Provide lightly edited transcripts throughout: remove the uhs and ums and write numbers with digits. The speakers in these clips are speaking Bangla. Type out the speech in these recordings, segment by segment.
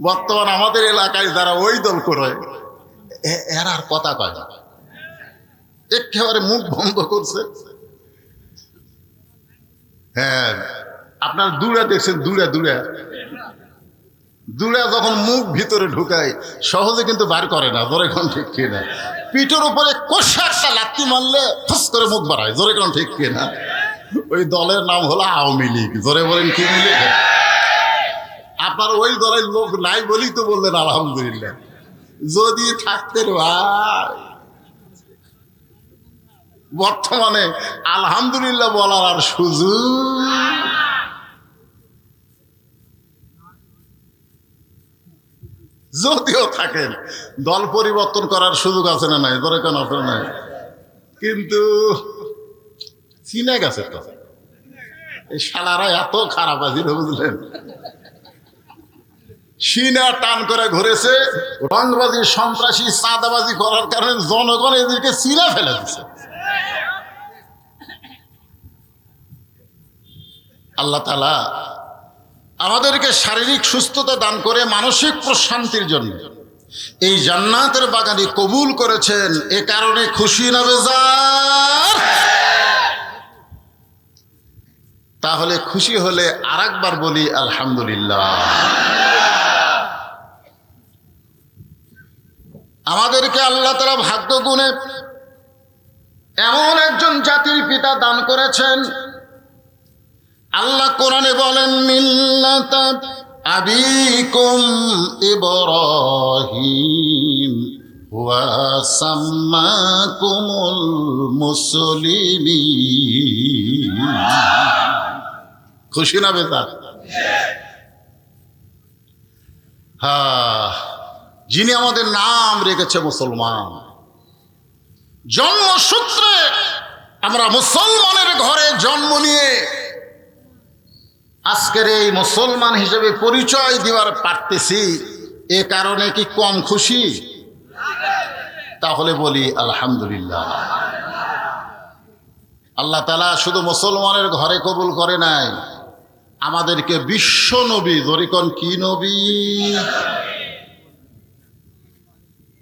বর্তমান আমাদের এলাকায় যারা ওই দল করে এরা আর কথা কয় না, একেবারে মুখ বন্ধ করছে। হ্যাঁ, আপনার দূরে দেখছেন, দূরে দূরে দূরে যখন মুখ ভিতরে ঢুকায় সহজে কিন্তু বার করে না, জোরে কোন ঠিক কিনা? পিঠের উপরে কষা একটা লাথি মারলে ফুস করে মুখ বাড়ায়, জোরে কোন ঠিক কিনা? ওই দলের নাম হলো আওয়ামী লীগ। জোরে বলেন কি মিলে? আপনার ওই দলের লোক নাই বলেই তো বললেন আলহামদুলিল্লাহ। যদি থাকতেন ভাই, বর্তমানে আলহামদুলিল্লাহ বলার আর সুযোগ যদিও থাকেন, দল পরিবর্তন করার সুযোগ আছে না নাই? ধরে কেন আপনার নাই? কিন্তু চিনে গেছে তো, এই শালারা এত খারাপ আছে, বুঝলেন? সিনা টান করে ঘুরেছে, রংবাজি সন্ত্রাসী চাঁদাবাজি করার কারণে জনগণ এদেরকে চিনে ফেলে দিচ্ছে। আল্লাহ তাআলা আমাদেরকে শারীরিক সুস্থতা দান করে মানসিক প্রশান্তির জন্য এই জান্নাতের বাগানে কবুল করেছেন। এ কারণে খুশি না বেজার? তাহলে খুশি হলে আরেকবার বলি আলহামদুলিল্লাহ। আমাদেরকে আল্লাহ তাআলা ভাগ্য গুণে এমন একজন জাতির পিতা দান করেছেন। আল্লাহ কোরআনে বলেন, মিল্লাতা আবিকুম ইব্রাহিম ওয়া সাম্মাকুমুল মুসলিমিন। খুশি না বেজার? হ্যাঁ, যিনি আমাদের নাম রেখেছে মুসলমান। জন্মসূত্রে আমরা মুসলমানের ঘরে জন্ম নিয়ে আজকের এই মুসলমান হিসেবে পরিচয় দেওয়ার পারতেছি, এ কারণে কি কম খুশি? তাহলে বলি আলহামদুলিল্লাহ। আল্লাহ তাআলা শুধু মুসলমানের ঘরে কবুল করে নাই, আমাদেরকে বিশ্ব নবী, জরিকন কি নবী?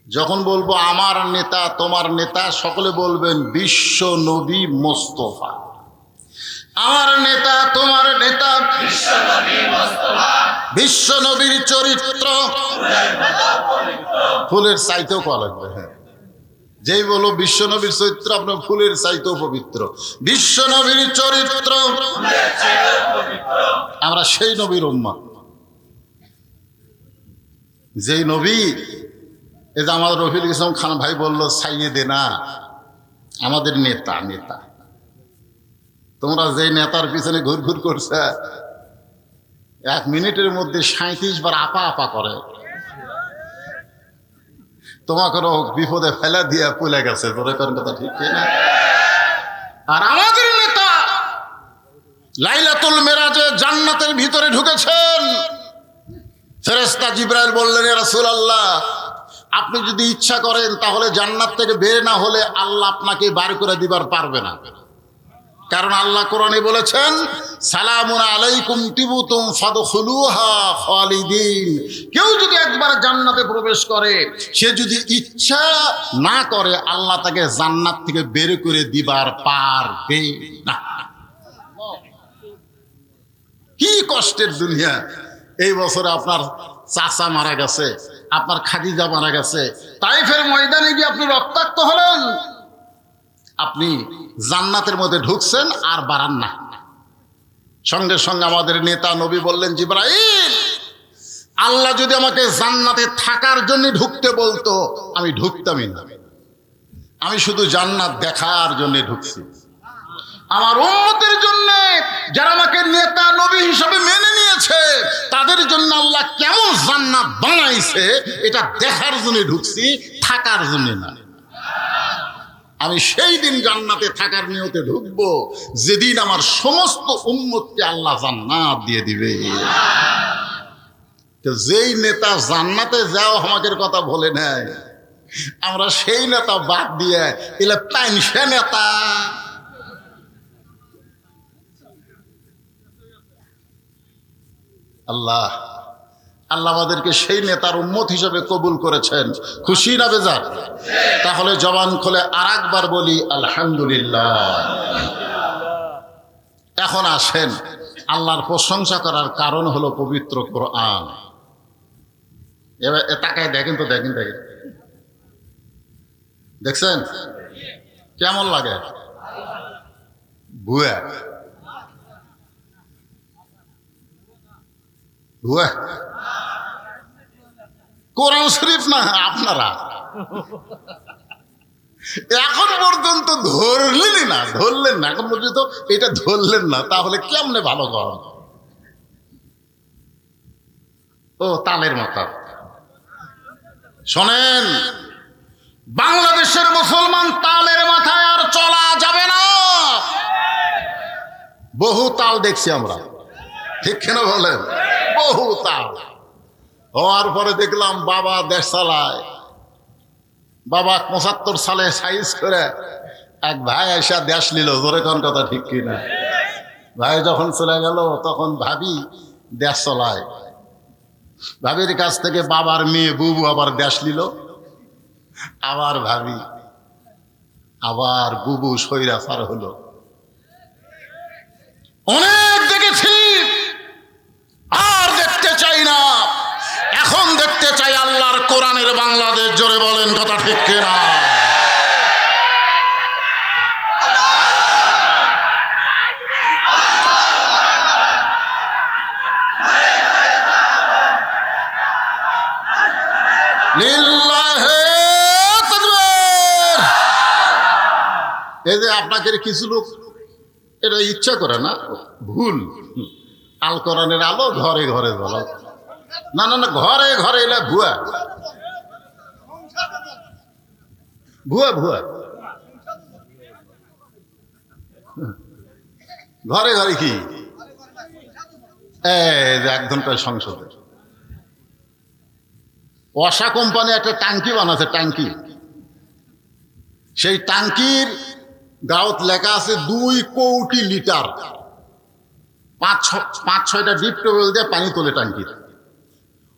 যখন বলবো আমার নেতা তোমার নেতা, সকলে বলবেন বিশ্ব নবী মোস্তফা। আমার নেতা তোমার নেতা বিশ্ব নবীর চরিত্র ফুলের চাইতেও কওয়া লাগবে। হ্যাঁ, যেই বলো বিশ্ব নবীর চরিত্র, আপনার ফুলের চাইতেও পবিত্র। বিশ্ব নবীর চরিত্র, আমরা সেই নবীর উম্মত, যেই নবী, এই যে আমাদের রফিকুল ইসলাম খান ভাই বললো সাইয়েদে না, আমাদের নেতা। নেতা তোমরা যেই নেতার পিছনে ঘুরঘুর করছে, 1 মিনিটের মধ্যে 37 বার আপা আপা করে, তোমাকে বিপদে ফেলা দিয়া পলে গেছে। তোর কথা ঠিক না? আর আমাদের নেতা লাইলাতুল মেরাজে জান্নাতের ভিতরে ঢুকেছেন। ফেরেশতা জিবরাইল বললেন, ইয়া রাসূলুল্লাহ, আপনি যদি ইচ্ছা করেন তাহলে জান্নাত থেকে বের না হলে আল্লাহ আপনাকে বার করে দিবার পারবে না। কারণ আল্লাহ কোরআনে বলেছেন, সালামুন আলাইকুম তিবতুম ফাদখুলুহা খালিদিন। কেউ যদি একবার জান্নাতে প্রবেশ করে, সে যদি ইচ্ছা না করে আল্লাহ তাকে জান্নাত থেকে বের করে দিবার পারবে না। কি কষ্টের দুনিয়া! এই বছরে আপনার চাচা মারা গেছে, আপনার খাদিজা মারা গেছে, তাইফের ময়দানে গিয়ে আপনি রক্তাক্ত হলেন, আপনি জান্নাতের মধ্যে ঢুকছেন আর বাড়ান না। সঙ্গে সঙ্গে আমাদের নেতা নবী বললেন, জিবরাইল, আল্লাহ যদি আমাকে জান্নাতে থাকার জন্য ঢুকতে বলতো আমি ঢুকতামই না, আমি শুধু জান্নাত দেখার জন্য ঢুকছি। আমার উম্মতের জন্য, যারা আমাকে নেতা নবী হিসেবে মেনে নিয়েছে, তাদের জন্য আল্লাহ কেমন জান্নাত বানাইছে এটা দেখার জন্য ঢুকছি, থাকার জন্য না। আমি সেই দিন জান্নাতে থাকার নিয়তে ঢুকবো যেদিন আমার সমস্ত উম্মতকে আল্লাহ জান্নাত দিয়ে দিবে। তো যেই নেতা জান্নাতে যাও আমাদের কথা বলে নাই, আমরা সেই নেতা বাদ দিয়ে এলে পেনশন নেতা। আল্লাহ আল্লাহ আমাদেরকে সেই নেতার উম্মত হিসেবে কবুল করেছেন। খুশি না বেজার? তাহলে জবান খুলে আরেকবার বলি আলহামদুলিল্লাহ। এখন আসেন, আল্লাহর প্রশংসা করার কারণ হলো পবিত্র কোরআন। এবার তাকায় দেখেন তো, দেখেন দেখছেন কেমন লাগে? ভুয়া ভুয়া কোরআন শরীফ না আপনারা এখন পর্যন্ত ধরলেন না, এখন পর্যন্ত এটা ধরলেন না, তাহলে কেমনে ভালো করেন? ও তালের মাথা। শোনেন, বাংলাদেশের মুসলমান তালের মাথায় আর চলা যাবে না। বহু তাল দেখছি আমরা, ঠিক কেন বলেন? বহু তাল হওয়ার পরে দেখলাম বাবা দেশ চালায়। বাবা ৭৫ সালে সাইজ করে এক ভাই এসে দেশ নিল। জোরে কোন কথা, ঠিক কিনা? ভাই যখন চলে গেল তখন ভাবি দেশ চলায়। ভাবির কাছ থেকে বাবার মেয়ে বুবু আবার দেশ নিল। আবার ভাবি, আবার বুবু স্বৈরাচার হলো। অনেক দেখেছি, আর দেখতে চাই না। এখন দেখতে চাই আল্লাহর কোরআনের বাংলাদেশ। জোরে বলেন কথা, ঠিক কিনা? এই যে আপনাকে কিছু লোক এটা ইচ্ছা করে না, ভুল। আল কোরআনের আলো ঘরে ঘরে জ্বলা। না না না, ঘরে ঘরে এলে ভুয়া ভুয়া ভুয়া। ঘরে ঘরে কি এক ঘন্টায় সংসদে ওয়াসা কোম্পানি একটা ট্যাঙ্কি বানাচ্ছে, ট্যাঙ্কি। সেই ট্যাঙ্কির গাঁত লেখা আছে 2 কোটি লিটার। 5-6টা ডিপ টিউবওয়েল দিয়ে পানি তোলে ট্যাঙ্কির।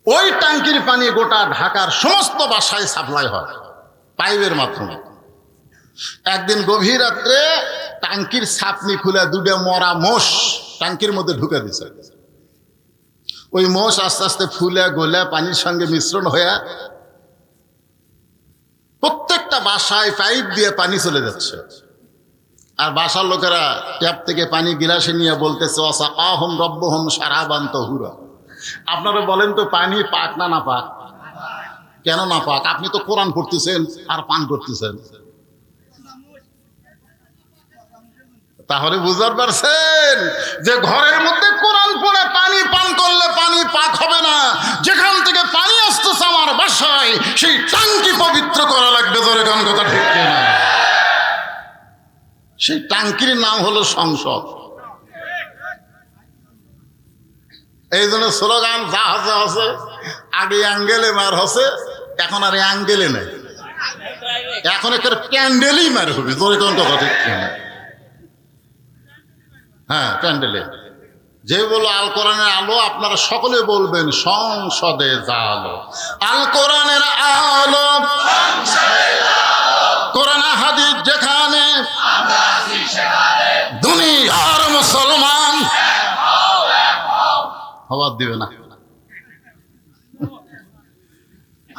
ওই ট্যাঙ্কির পানি গোটা ঢাকার সমস্ত বাসায় সাপ্লাই হয় পাইপের মাধ্যমে। একদিন গভীর রাত্রে ট্যাঙ্কির ছাপনি খুলে 2টা মরা মোষ ট্যাঙ্কির মধ্যে ঢুকে দিছে। ওই মোষ আস্তে আস্তে ফুলে গলে পানির সঙ্গে মিশ্রণ হয়ে প্রত্যেকটা বাসায় পাইপ দিয়ে পানি চলে যাচ্ছে। আর বাসার লোকেরা ট্যাপ থেকে পানি গিলাসে নিয়ে বলতেছে ওয়াসাকাহুম রাব্বুহুম শারাবান তাহুরা। আপনারা বলেন তো, পানি পাক না না পাক? কেন না পাক? আপনি তো কোরআন পড়তেছেন আর পান করতেছেন। তাহলে বুঝতে পারছেন যে ঘরের মধ্যে কোরআন পড়ে পানি পান করলে পানি পাক হবে না। যেখান থেকে পানি আসতেছে আমার বাসায়, সেই ট্যাঙ্কি পবিত্র করা লাগবে। ধরে গান কথা, ঠিক কিনা? সেই ট্যাঙ্কির নাম হলো সংসদ। এই জন্য স্লোগান যা আছে, আগে অ্যাঙ্গেলে মার হচ্ছে, এখন আর অ্যাঙ্গেলে নেই, এখন একটা প্যান্ডেলই মার হবে। ধরে কোন কথা, ঠিক কিনা? হ্যাঁ, প্যান্ডেলে। যে বলো আল কোরআনের আলো, আপনারা সকলে বলবেন সংসদে জালো। আল কোরআনের আলো, কোরআন হাদিস যেখানে, দুনিয়ার মুসলমান হওয়ার দিবে না,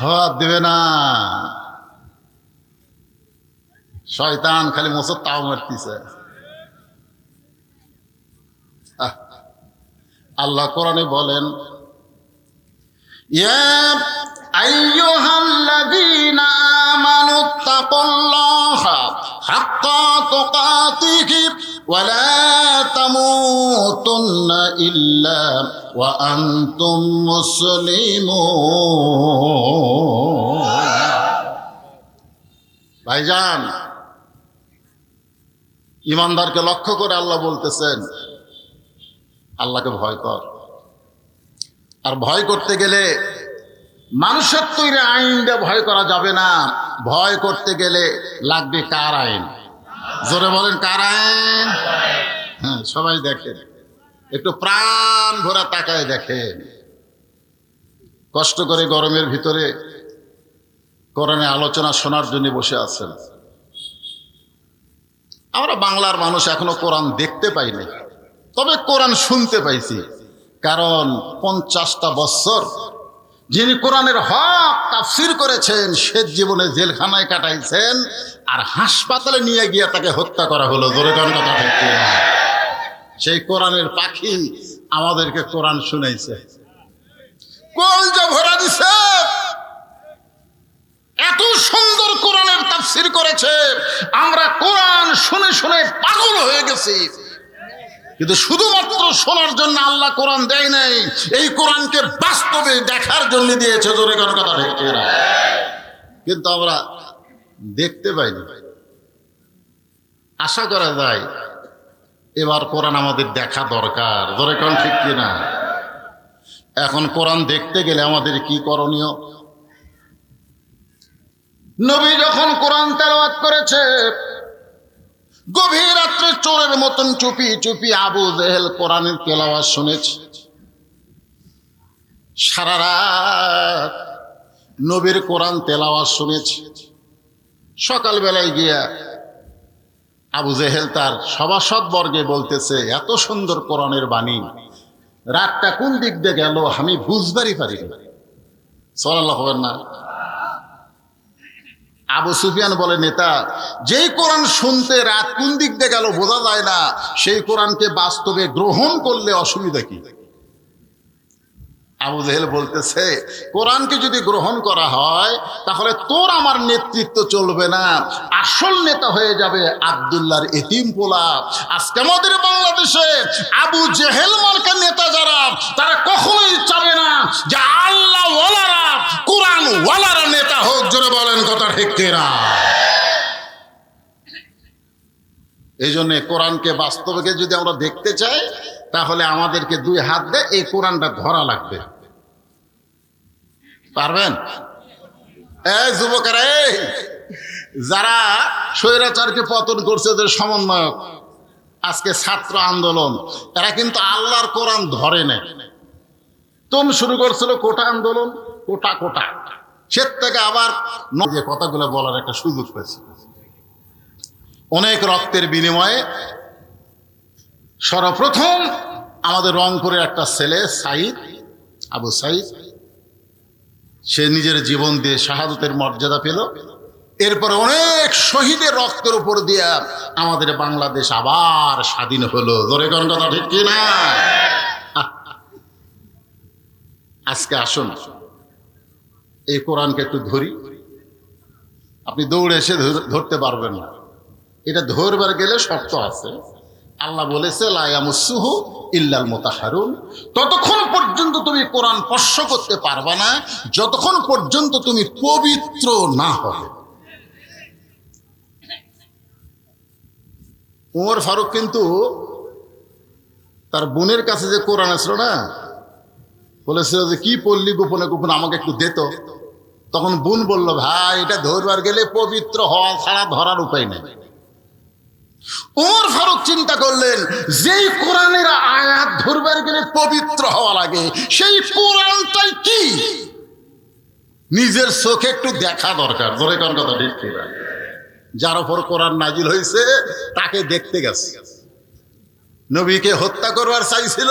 হওয়ার দিবে না। শয়তান খালি মোসর তাও মারতেছে। আল্লাহ কোরআনে বলেন, ইয়া আইয়ুহাল্লাযীনা আমানুত্তাকুল্লাহা হাক্কা তুকাতিহি ওয়া লা তামুতুন্না ইল্লা ওয়া আনতুম মুসলিমুন। ভাইজান, ইমানদারকে লক্ষ্য করে আল্লাহ বলতেছেন, আল্লাহকে ভয় কর। আর ভয় করতে গেলে মানুষের তৈরি আইন দিয়ে ভয় করা যাবে না। ভয় করতে গেলে লাগবে কার আইন? জোরে বলেন, কার আইন? হ্যাঁ, সবাই দেখেন, একটু প্রাণ ভরা তাকায় দেখেন। কষ্ট করে গরমের ভিতরে কোরআনে আলোচনা শোনার জন্য বসে আছেন। আমরা বাংলার মানুষ এখনো কোরআন দেখতে পাইনি, তবে কোরআন শুনতে পাইছি। কারণ 50টা বছর যিনি কোরআনের হক তাফসীর করেছেন সে জীবনে জেলখানায় কাটাইছেন, আর হাসপাতালে নিয়ে গিয়ে তাকে হত্যা করা হলো। জোরে কোন কথা ঠিক না? সেই কোরআনের পাখি আমাদেরকে কোরআন শুনাইছে, কলজা ভরা দিছে, এত সুন্দর কোরআনের তাফসীর করেছে। আমরা কোরআন শুনে শুনে পাগল হয়ে গেছি। কিন্তু শুধুমাত্র শোনার জন্য আল্লাহ কোরআন দেয় নাই, এই কোরআনকে বাস্তবে দেখার জন্য দিয়েছে। জোরে কোন কথা ঠিক না? কিন্তু আমরা দেখতে পাইনি। আশা করা যায় এবার কোরআন আমাদের দেখা দরকার। জোরে কোন ঠিক কিনা? এখন কোরআন দেখতে গেলে আমাদের কি করণীয়? নবী যখন কোরআন তেলাওয়াত করেছে, গভীর রাত্রে চোরের মতন চুপি চুপি আবু জেহেল কোরআনের তেলাওয়াত শুনেছে। সারা রাত নবীর কোরআন তেলাওয়াত শুনেছে। সকালবেলায় গিয়া আবু জেহেল তার সভাসদ বর্গে বলতেছে, এত সুন্দর কোরআনের বাণী, রাতটা কোন দিক দিয়ে গেল আমি বুঝবারই পারি না। সাল্লাল্লাহু আলাইহি ওয়াসাল্লাম। আবু সুফিয়ান বলে, নেতা, যেই কোরআন শুনতে রাত কোন দিক দিয়ে গেল বোঝা যায় না, সেই কোরআনকে বাস্তবে গ্রহণ করলে অসুবিধা কি? আবু জেহেল বলতেছে, কোরআনকে যদি গ্রহণ করা হয় তাহলে তোর আমার নেতৃত্ব চলবে না, আসল নেতা হয়ে যাবে আব্দুল্লাহর এতিম পোলা। আজকে আমাদের বাংলাদেশে আবু জেহেল মার্কা নেতা যারা, তারা কখনোই চাবে না যে আল্লাহ ওয়ালারা, কোরআন ওয়ালারা নেতা হোক। জোরে বলেন কথা ঠিক কিনা? এই জন্য কোরআনকে বাস্তবকে যদি আমরা দেখতে চাই তাহলে আমাদেরকে দুই হাত দিয়ে এই কোরআনটা ধরা লাগবে। পারবেন? এই যুবকেরা, এই যারা স্বৈরাচারকে পতন করছে, ওদের সমন্বয়ক, আজকে ছাত্র আন্দোলন, এরা কিন্তু আল্লাহর কোরআন ধরে নেয়। তুমি শুরু করছিল কোটা আন্দোলন, কোটা কোটা, সে থেকে আবার যে কথাগুলো বলার একটা সুযোগ পেয়েছে। অনেক রক্তের বিনিময়ে সর্বপ্রথম আমাদের রংপুরের একটা ছেলে সাইদ, আবু সাইদ, সে নিজের জীবন দিয়ে শাহাদতের মর্যাদা পেল। এরপরে অনেক শহীদের রক্তের উপর দিয়ে আমাদের বাংলাদেশ আবার স্বাধীন হলো। জোরে কোন কথা ঠিক কিনা? আজকে আসুন এই কোরআনকে একটু ধরি। আপনি দৌড়ে এসে ধরতে পারবেন না, এটা ধরবার গেলে শর্ত আছে। আল্লাহ বলেছে, লা ইয়ামাসসুহু ইল্লাল মুতাহহারুন। ততক্ষণ পর্যন্ত তুমি কোরআন স্পর্শ করতে পারবে না যতক্ষণ পর্যন্ত তুমি পবিত্র না হবে। ওমর ফারুক কিন্তু তার বোনের কাছে যে কোরআন আসলো না, বলেছিল যে কি পড়লি গোপনে গোপনে, আমাকে একটু দে তো। তখন বোন বলল, ভাই এটা ধরবার গেলে পবিত্র হওয়া ছাড়া ধরার উপায় নেই। ওমর ফারুক চিন্তা করলেন, যেই কোরআনের আয়াত ধরবার গেলে পবিত্র হওয়া লাগে, সেই কোরআনটাই কি নিজের চোখে একটু দেখা দরকার। ধরে কোন কথা ঠিক কিনা? যার উপর কোরআন নাজিল হয়েছে তাকে দেখতে গেছে। নবীকে হত্যা করবার চাইছিল,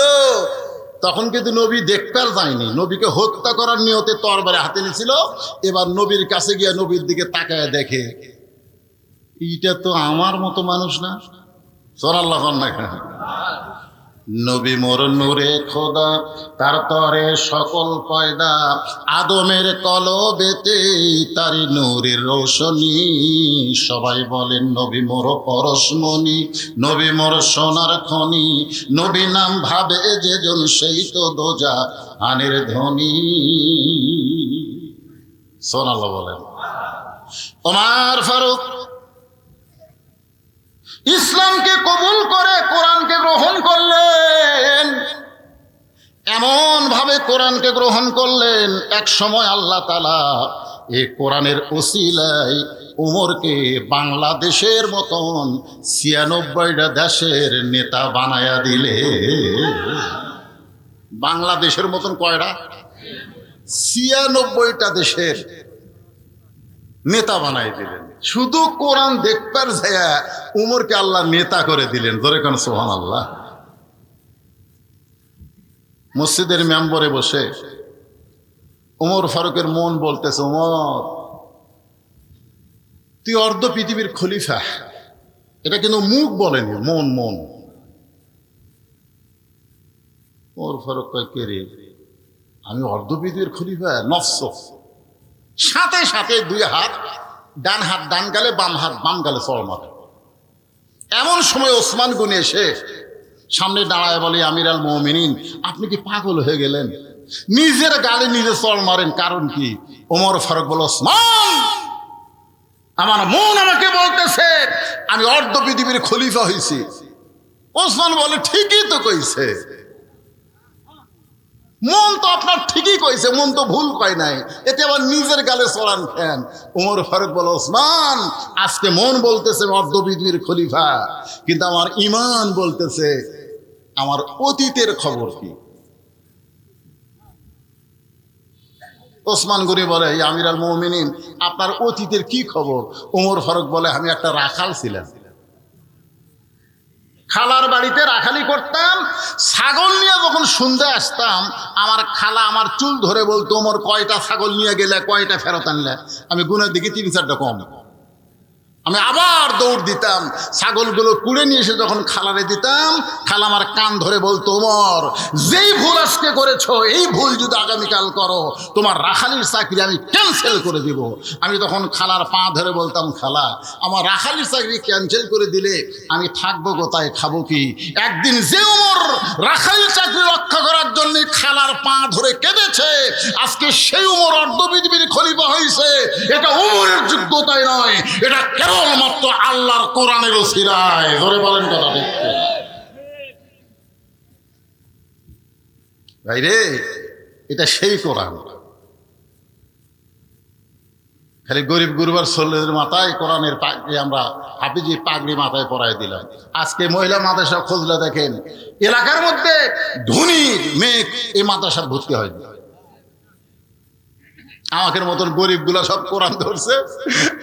তখন কিন্তু নবী দেখতে আর যায়নি, নবীকে হত্যা করার নিয়তে তরবারি হাতে নিয়েছিল। এবার নবীর কাছে গিয়ে নবীর দিকে তাকায় দেখে, এইটা তো আমার মতো মানুষ না। সুবহানাল্লাহ। নবী মোর নূরে খোদা, তার তরে সকল পয়দা, আদমের কলবেতে তারি নূরের রোশনী। সবাই বলেন নবী মোর পরশমণি, নবী মোর সোনার খনি, নবী নাম ভাবে যেজন সেই তো দোজা আনের ধ্বনি। সুবহানাল্লাহ বলেন। ওমর ফারুক ইসলামকে কবুল করে কোরআনকে গ্রহণ করলেন। এমন ভাবে কোরআনকে গ্রহণ করলেন, এক সময় আল্লাহ তাআলা এই কোরআনের ওসিলায় ওমরকে বাংলাদেশের মতন ৯৬টা দেশের নেতা বানায়া দিলে। বাংলাদেশের মতন কয়টা? 96টা দেশের নেতা বানাই দিলেন। শুধু কোরআন দেখবার যায়া উমরকে আল্লাহ নেতা করে দিলেন। ধরে কোন সুবহানাল্লাহ। মসজিদের মেম্বরে বসে ওমর ফারুকের মন বলতেছে, ওমর তুই অর্ধ পৃথিবীর খলিফা। এটা কিন্তু মুখ বলেনি, মন মন। ওমর ফারুক কয়, কে রে, আমি অর্ধ পৃথিবীর খলিফা? নফস। সাথে সাথে দুই হাত ডান গালে, বাম হাত বাম গালে চড় মারে। এমন সময় ওসমান গনি এসে সামনে দাঁড়ায় বলে, আমির আল মুমিনিন, আপনি কি পাগল হয়ে গেলেন? নিজের গালে নিজে চড় মারেন, কারণ কি? ওমর ফারুক বলে, ওসমান, আমার মন আমাকে বলতেছে আমি অর্ধ পৃথিবীর খলিফা হয়েছি। ওসমান বলে, ঠিকই তো কইছে, মন তো আপনার ঠিকই কইছে, মন তো ভুল কয় নাই, এতে আবার নিজের গালে চড়ান ফ্যান। ওমর ফারুক বলে, ওসমান, আজকে মন বলতেছে অর্ধ পৃথিবীর খলিফা, কিন্তু আমার ঈমান বলতেছে আমার অতীতের খবর কি? ওসমান গনি বলে, আমির আল মুমিনিন, আপনার অতীতের কি খবর? ওমর ফারুক বলে, আমি একটা রাখাল ছিলাম, খালার বাড়িতে রাখালি করতাম। ছাগল নিয়ে যখন সন্ধ্যায় আসতাম, আমার খালা আমার চুল ধরে বলতো, ওমর কয়টা ছাগল নিয়ে গেলে, কয়টা ফেরত আনলে? আমি গুণের দিকে 3-4টা কম। আমি আবার দৌড় দিতাম, ছাগলগুলো কুড়ে নিয়ে এসে যখন খালারে দিতাম, খালা আমার কান ধরে বলতো, ওমর যেই ভুল আজকে করেছো, এই ভুল যদি আগামীকাল করো, তোমার রাখালির চাকরি আমি ক্যান্সেল করে দিব। আমি তখন খালার পা ধরে বলতাম, খালা, আমার রাখালির চাকরি ক্যান্সেল করে দিলে আমি থাকবো কোথায়, খাবো কি? একদিন যে ওমর রাখালির চাকরি রক্ষা করার জন্য খালার পা ধরে কেঁদেছে, আজকে সেই ওমর অর্ধ পৃথিবীর খলিফা হয়েছে। এটা ওমরের যোগ্যতায় নয়, এটা কেবলমাত্র আল্লাহর কোরআনের ওসিলায়। ধরে বলেন কথা ঠিক ভাই রে, এটা সেই কোরআন। খালি গরিব গুরুবার ছেলেদের মাথায় কোরআনের পাগড়ি, আমরা হাফিজি পাগড়ি মাথায় পরাই দিলাম। আজকে মহিলা মাদ্রাসা খুঁজলে দেখেন, এলাকার মধ্যে ধনী মেয়ে এই মাদ্রাসার ভর্তি হয়নি। আমাদের মতন গরিবগুলা সব কোরআন ধরছে,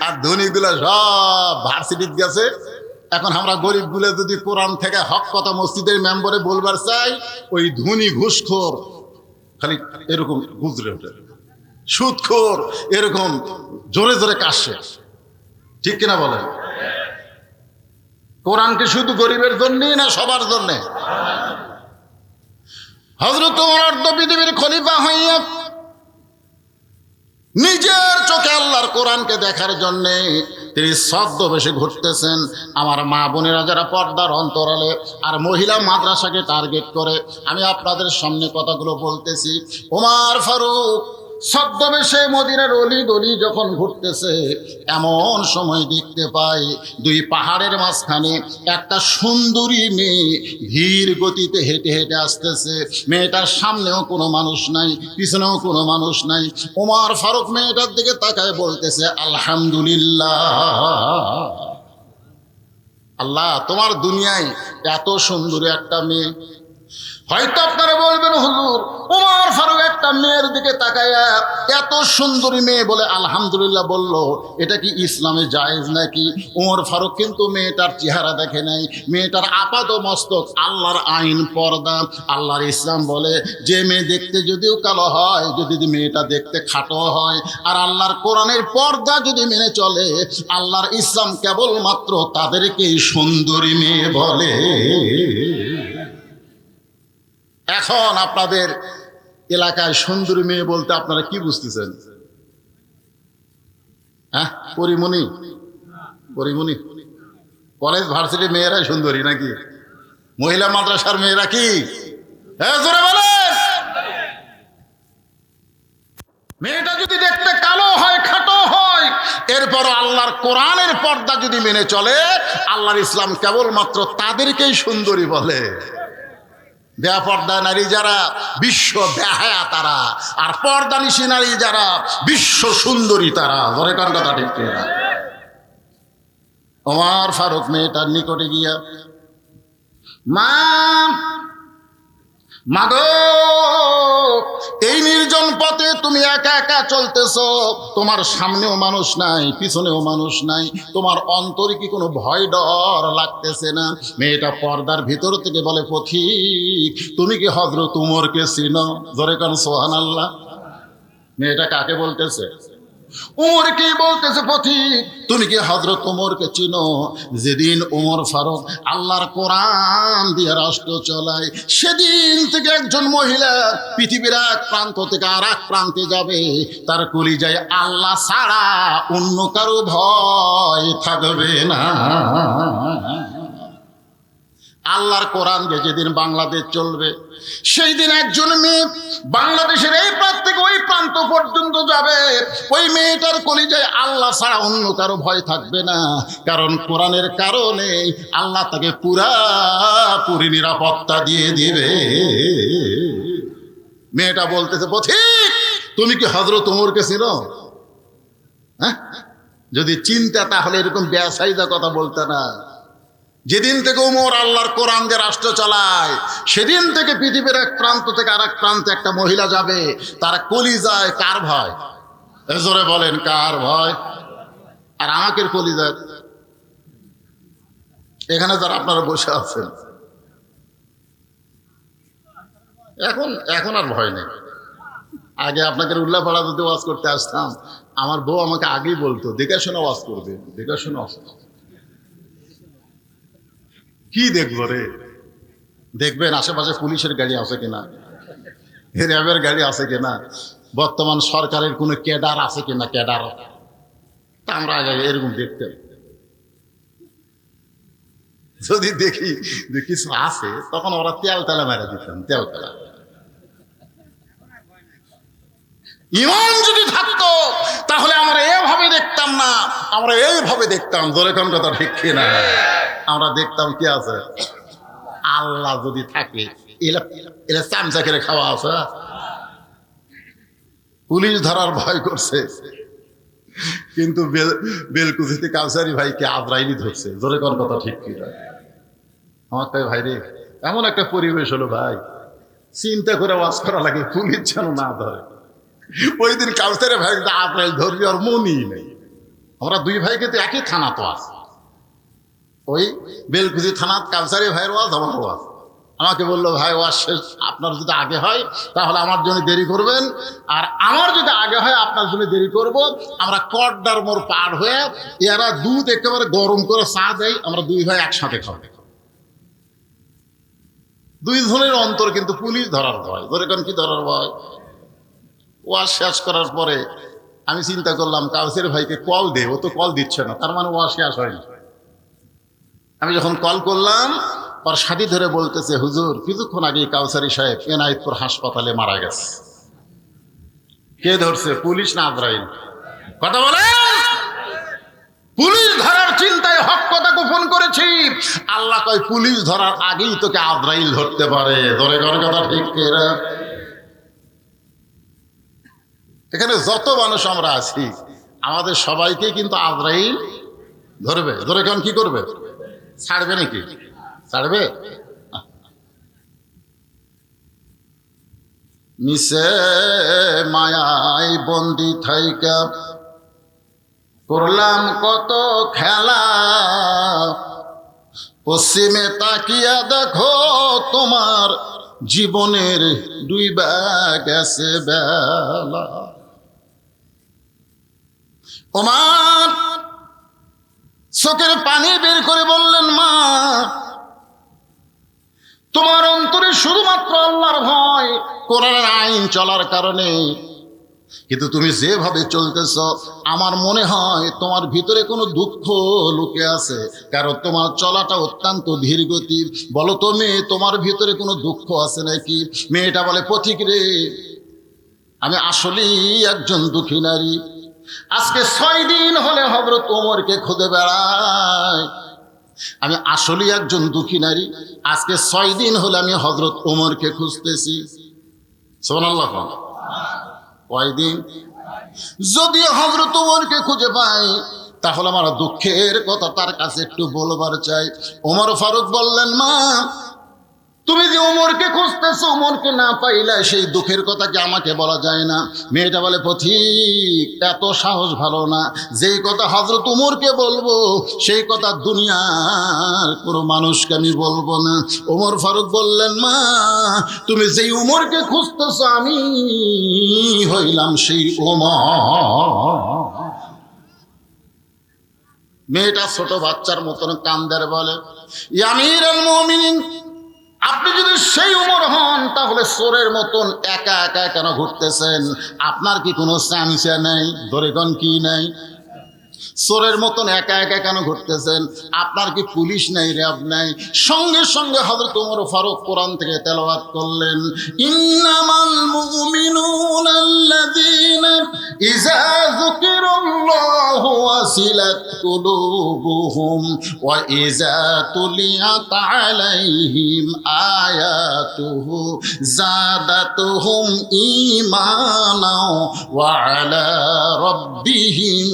আর ধনীগুলা সব ভার্সিটিতে গেছে। এখন আমরা গরিবগুলা যদি কোরআন থেকে হক কথা মসজিদের মেম্বারে বলবার চাই, ওই ধনী ঘুষখোর খালি এরকম গুজরে ওঠে, সুদখোর এরকম জোরে জোরে কাশে। ঠিক কিনা বলেন? কোরআনকে শুধু গরিবের জন্যই না, সবার জন্যে। হযরত ওমর অর্ধ পৃথিবীর খলিফা হইয়া নিজের চোখে আল্লাহর কোরআনকে দেখার জন্যে তিনি ছদ্মবেশে ঘুরতেছেন। আমার মা বোনেরা যারা পর্দার অন্তরালে আর মহিলা মাদ্রাসাকে টার্গেট করে আমি আপনাদের সামনে কথাগুলো বলতেছি। ওমর ফারুক ছদ্মবেশে মদিনার অলি গলি যখন ঘুরতেছে, এমন সময় দেখতে পাই দুই পাহাড়ের মাঝখানে একটা সুন্দরী মেয়ে ধীর গতিতে হেঁটে হেঁটে আসতেছে। মেয়েটার সামনেও কোনো মানুষ নাই, পিছনেও কোনো মানুষ নাই। ওমর ফারুক মেয়েটার দিকে তাকায় বলতেছে, আলহামদুলিল্লাহ, আল্লাহ তোমার দুনিয়ায় এত সুন্দর একটা মেয়ে। হয়তো আপনারা বলবেন, হুজুর ওমর ফারুক একটা মেয়ের দিকে তাকায়া এত সুন্দরী মেয়ে বলে আলহামদুলিল্লাহ বলল, এটা কি ইসলামে জায়েজ নাকি? ওমর ফারুক কিন্তু মেয়েটার চেহারা দেখে নাই, মেয়েটার আপাত মস্তক আল্লাহর আইন পর্দা। আল্লাহর ইসলাম বলে যে মেয়ে দেখতে যদিও কালো হয়, যদি মেয়েটা দেখতে খাটো হয়, আর আল্লাহর কোরআনের পর্দা যদি মেনে চলে, আল্লাহর ইসলাম কেবলমাত্র তাদেরকেই সুন্দরী মেয়ে বলে। এখন আপনাদের এলাকায় সুন্দরী মেয়ে বলতে আপনারা কি বুঝতেছেন? হ্যাঁ, পরিমণি, পরিমণি কলেজ ভার্সিটি মেয়েরাই সুন্দরী নাকি? মহিলা মাদ্রাসার মেয়েরা কি? হ্যাঁ, জোরে বলেন। মেয়েটা যদি দেখতে কালো হয়, খাটো হয়, এরপরও আল্লাহর কোরআনের পর্দা যদি মেনে চলে, আল্লাহর ইসলাম কেবলমাত্র তাদেরকেই সুন্দরী বলে। বেপর্দা নারী যারা বিশ্ব বেহায়া তারা, আর পর্দানিশী নারী যারা বিশ্ব সুন্দরী তারা। ধরে কার কথা ঠিক না? ওমর ফারুক মেয়েটার নিকটে গিয়া, মা মাগো, এই নির্জন পথে তুমি একা একা চলতেছো, তোমার সামনেও মানুষ নাই, পিছনেও মানুষ নাই, তোমার অন্তরে কি কোনো ভয় ডর লাগতেছে না? মেয়েটা পর্দার ভিতর থেকে বলে, পথিক তুমি কি হযরত উমরকে চিনো? জোরে কান সুবহানাল্লাহ। মেয়েটা কাকে বলতেছে? উমরকে বলতেছে, পথিক তুমি কি হযরত উমরকে চিনো? যেদিন উমর ফারুক আল্লাহর কোরআন দিয়ে রাষ্ট্র চালায়, সেদিন থেকে একজন মহিলা পৃথিবীর এক প্রান্ত থেকে আর এক প্রান্তে যাবে, তার কলিজায় আল্লাহ ছাড়া অন্য কারো ভয় থাকবে না। আল্লাহর কোরআন দিয়ে যেদিন বাংলাদেশ চলবে, সেই দিন একজন মেয়ে বাংলাদেশের এই প্রান্ত থেকে ওই প্রান্ত পর্যন্ত যাবে, ওই মেয়েটার কলিজায় আল্লাহ ছাড়া অন্য কারো ভয় থাকবে না, কারণ কোরআনের কারণে আল্লাহ তাকে পুরাপুরি নিরাপত্তা দিয়ে দিবে। মেয়েটা বলতেছে, পথিক তুমি কি হযরত ওমরকে চিনো? হ্যাঁ, যদি চিন্তা তাহলে এরকম বেসাইদা কথা বলতে না। যেদিন থেকে ওমর আল্লাহর কোরআন দিয়ে রাষ্ট্র চালায়, সেদিন থেকে পৃথিবীর এক প্রান্ত থেকে আর এক প্রান্তে একটা মহিলা যাবে, তার কলিজায় কার ভয়? জোরে বলেন, কার ভয়? আর আমাকে কলিজায় এখানে যারা আপনারা বসে আছেন, এখন আর ভয় নেই। আগে আপনাকে উল্লাপাড়া যদি ওয়াজ করতে আসতাম, আমার বউ আমাকে আগেই বলতো, দেখে শোনা ওয়াজ করবে, দেখে শোনা ওয়াজ। কি দেখবো রে? দেখবেন আশেপাশে পুলিশের গাড়ি আছে কিনা, র্যাবের গাড়ি আছে কিনা, বর্তমান সরকারের কোনো ক্যাডার আছে কিনা, ক্যাডার। তা আমরা আগে এরকম দেখতাম। যদি দেখি যে কিছু আছে, তখন ওরা তেল মেরে দিতাম, তেল। ইমান যদি থাকতো তাহলে আমরা এভাবে দেখতাম না, আমরা এইভাবে দেখতাম। জোরে কোন কথা ঠিক কিনা? আমরা দেখতাম কি আছে, আল্লাহ যদি থাকে, এরা চামচা করে খাওয়া আছে। পুলিশ ধরার ভয় করছে, কিন্তু বেলকুচিতে কাউসারি ভাইকে আজরাইলি ধরছে। জোরে কোন কথা ঠিক কিনা? আমার তাই ভাই রে, এমন একটা পরিবেশ হলো ভাই, চিন্তা করে ওয়াজ করা লাগে, পুলিশ যেন না ধরে। ওই দিন কাউসারি ভাই আজরাইল ধরবি আর মনই নেই। আমরা দুই ভাইকে তো একই থানা তো আছে, ওই বেলকুচি থানা, কাউসারি ভাইয়ের ওয়াজ, আমার ওয়াজ। আমাকে বললো, ভাই ওয়াজ শেষ, আপনার যদি আগে হয় তাহলে আমার জন্য দেরি করবেন, আর আমার যদি আগে হয় আপনার জন্য দেরি করব। আমরা কড্ডার মোড় পার হয়ে, এরা দুধ একেবারে গরম করে চা দেয়, আমরা দুই ভাই একসাথে খাবো। দুই জনের অন্তর কিন্তু পুলিশ ধরার ভয়। ধরে কেন কি ধরার ভয়? ওয়াজ শেষ করার পরে আমি চিন্তা করলাম, কাউসারি ভাইকে কল দে, ও তো কল দিচ্ছে না, তার মানে ওয়াজ শেষ হয়নি। আমি যখন কল করলাম, ওর সাথী ধরে বলতেছে, হুজুর কিছুক্ষণ আগে কাউসারি সাহেব এনায়েতপুর হাসপাতালে মারা গেছে। কে ধরছে, পুলিশ না আজরাইল? কথা বলে। পুলিশ ধরার চিন্তায় হক কথা গোপন করেছি। আল্লাহ কয়, পুলিশ ধরার আগেই তোকে আজরাইল ধরতে পারে। ধরে ঘরে কথা ঠিক কিনা? এখানে যত মানুষ আমরা আছি, আমাদের সবাইকে কিন্তু আজরাইল ধরবে। ধরে কেন কি করবে? ছাড়বে নাকি? ছাড়বে? মিশে মায়ায় বন্দি থাইকা করলাম কত খেলা, পশ্চিমে তাকিয়া দেখো তোমার জীবনের ডুইবা গেছে বেলা। ওমর চোখের পানি বের করে বললেন, মা তোমার অন্তরে শুধুমাত্র আল্লাহর ভয়, কোরআনের আইন চলার কারণে, কিন্তু তুমি যেভাবে চলতেছ আমার মনে হয় তোমার ভিতরে কোনো দুঃখ লুকে আছে, কারণ তোমার চলাটা অত্যন্ত ধীর গতির। বলো তো মেয়ে, তোমার ভিতরে কোনো দুঃখ আছে নাকি? মেয়েটা বলে, পথিক রে, আমি আসলেই একজন দুঃখী নারী। আজকে 6 দিন হলে হযরত ওমরকে খুঁজে বেড়াই। আমি আসলেই একজন দুঃখী নারী, আজকে 6 দিন হলে আমি হযরত ওমরকে খুঁজতেছি। সুবহানাল্লাহ। কয়দিন? যদি হযরত ওমরকে খুঁজে পাই তাহলে আমার দুঃখের কথা তার কাছে একটু বলবার চাই। ওমর ফারুক বললেন, মা তুমি যে ওমরকে খুঁজতেছো, ওমরকে না পাইলে সেই দুঃখের কথা কি আমাকে বলা যায় না? মেয়েটা বলে, পথিক এত সাহস ভালো না, যেই কথা হযরত ওমরকে বলবো সেই কথা দুনিয়ার কোনো মানুষকে আমি বলবো না। ওমর ফারুক বললেন, মা তুমি যেই ওমরকে খুঁজতেছো আমি হইলাম সেই ওমর। মেয়েটা ছোট বাচ্চার মতন কান্দের বলে, ইয়া আমিরুল মুমিনিন, আপনি যদি সেই উমর হন তাহলে চোরের মতন একা একা কেন ঘুরতেছেন? আপনার কি কোনো চামচা নেই? ধরে কোন কি নাই? চোরের মতন একা একা কেন ঘুরতেছেন? আপনার কি পুলিশ নাই, র্যাব নাই? সঙ্গে সঙ্গে হযরত ওমর ফারুক কোরআন থেকে তেলাওয়াত করলেন, ইন্নামাল মুমিনুনা আল্লাযীনা ইযা যুকিরাল্লাহু ওয়াসিলাত কুলুবুহুম ওয়া ইযা তুলিয়াত আলাইহিম আয়াতুহু যাদাতুহুম ঈমানা ওয়া আলা রাব্বিহিম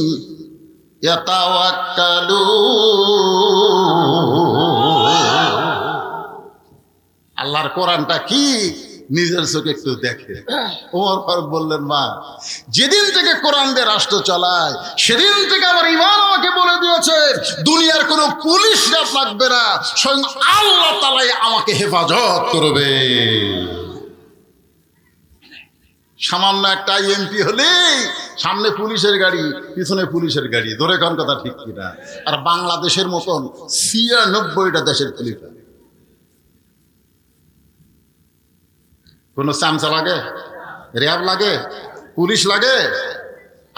আল্লাহর কোরআনটা কি নিজের চোখে একটু দেখে। ওমর ফারুক বললেন, মা যেদিন থেকে কোরআন দিয়ে রাষ্ট্র চালায় সেদিন থেকে আমার ঈমান আমাকে বলে দিয়েছে দুনিয়ার কোনো পুলিশ লাগবে না, স্বয়ং আল্লাহ তাআলাই আমাকে হেফাজত করবে। সামান্য একটা এমপি হলেই সামনে পুলিশের গাড়ি, পিছনে পুলিশের গাড়ি, ধরে কোন কথা ঠিক কিনা? আর বাংলাদেশের মতন ৯৬টা দেশের পুলিশ, কোন চামচা লাগে, র্যাব লাগে, পুলিশ লাগে?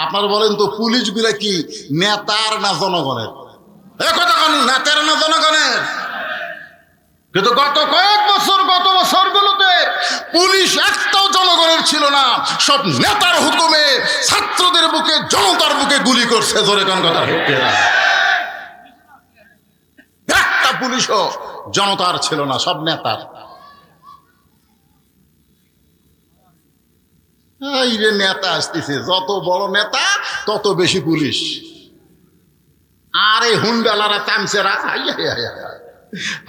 আপনারা বলেন তো, পুলিশগুলা কি নেতার না জনগণের? কথা কোন নেতার না জনগণের? কিন্তু গত বছরগুলোতে পুলিশ একটাও জনগণের ছিল না, সব নেতার হুকুমে ছাত্রদের বুকে, জনতার বুকে গুলি করছে। ধরে কোন কথা ঠিক না? একটা পুলিশও জনতার ছিল না, সব নেতার। এই যে নেতা আসতেছে, যত বড় নেতা তত বেশি পুলিশ। আর এই হুন্ডালারা চামচেরা,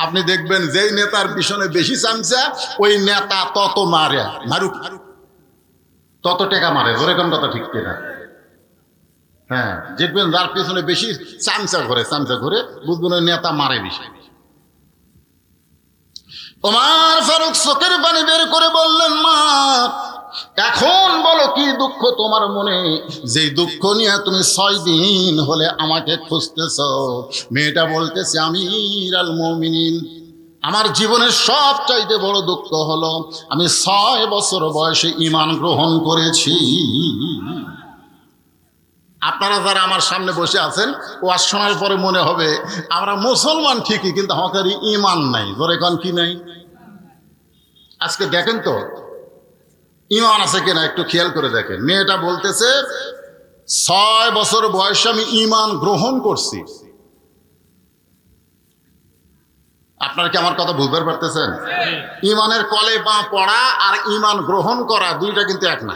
আপনি দেখবেন যেই নেতার পিছনে বেশি চামচা ওই নেতা তত মারে, মারুক তত টাকা মারে। ধরে কোন কথা ঠিক কিনা? হ্যাঁ, দেখবেন যার পিছনে বেশি চামচা ঘুরে বুঝবেন ওই নেতা মারে বেশি। ওমর ফারুক চোখের পানি বের করে বললেন, মা এখন বলো কি দুঃখ তোমার মনে, যেই দুঃখ নিয়ে তুমি 6 দিন হলে আমাকে খুঁজতেছ? মেয়েটা বলতেছে, আমিরুল মুমিনিন, আমার জীবনের সবচাইতে বড় দুঃখ হলো আমি 6 বছর বয়সে ঈমান গ্রহণ করেছি। আপনারা যারা আমার সামনে বসে আছেন, ওয়াজ শোনার পরে মনে হবে আমরা মুসলমান ঠিকই, কিন্তু আমাদের ঈমান নাই। ধরে কোন কি নাই? আজকে দেখেন তো ঈমান আছে কিনা, একটু খেয়াল করে দেখেন। মেয়েটা বলতেছে 6 বছর বয়সে আমি ঈমান গ্রহণ করছি। আপনারা কি আমার কথা বুঝতে পারতেছেন? ঈমানের কলে পা পড়া আর ঈমান গ্রহণ করা দুইটা কিন্তু এক না।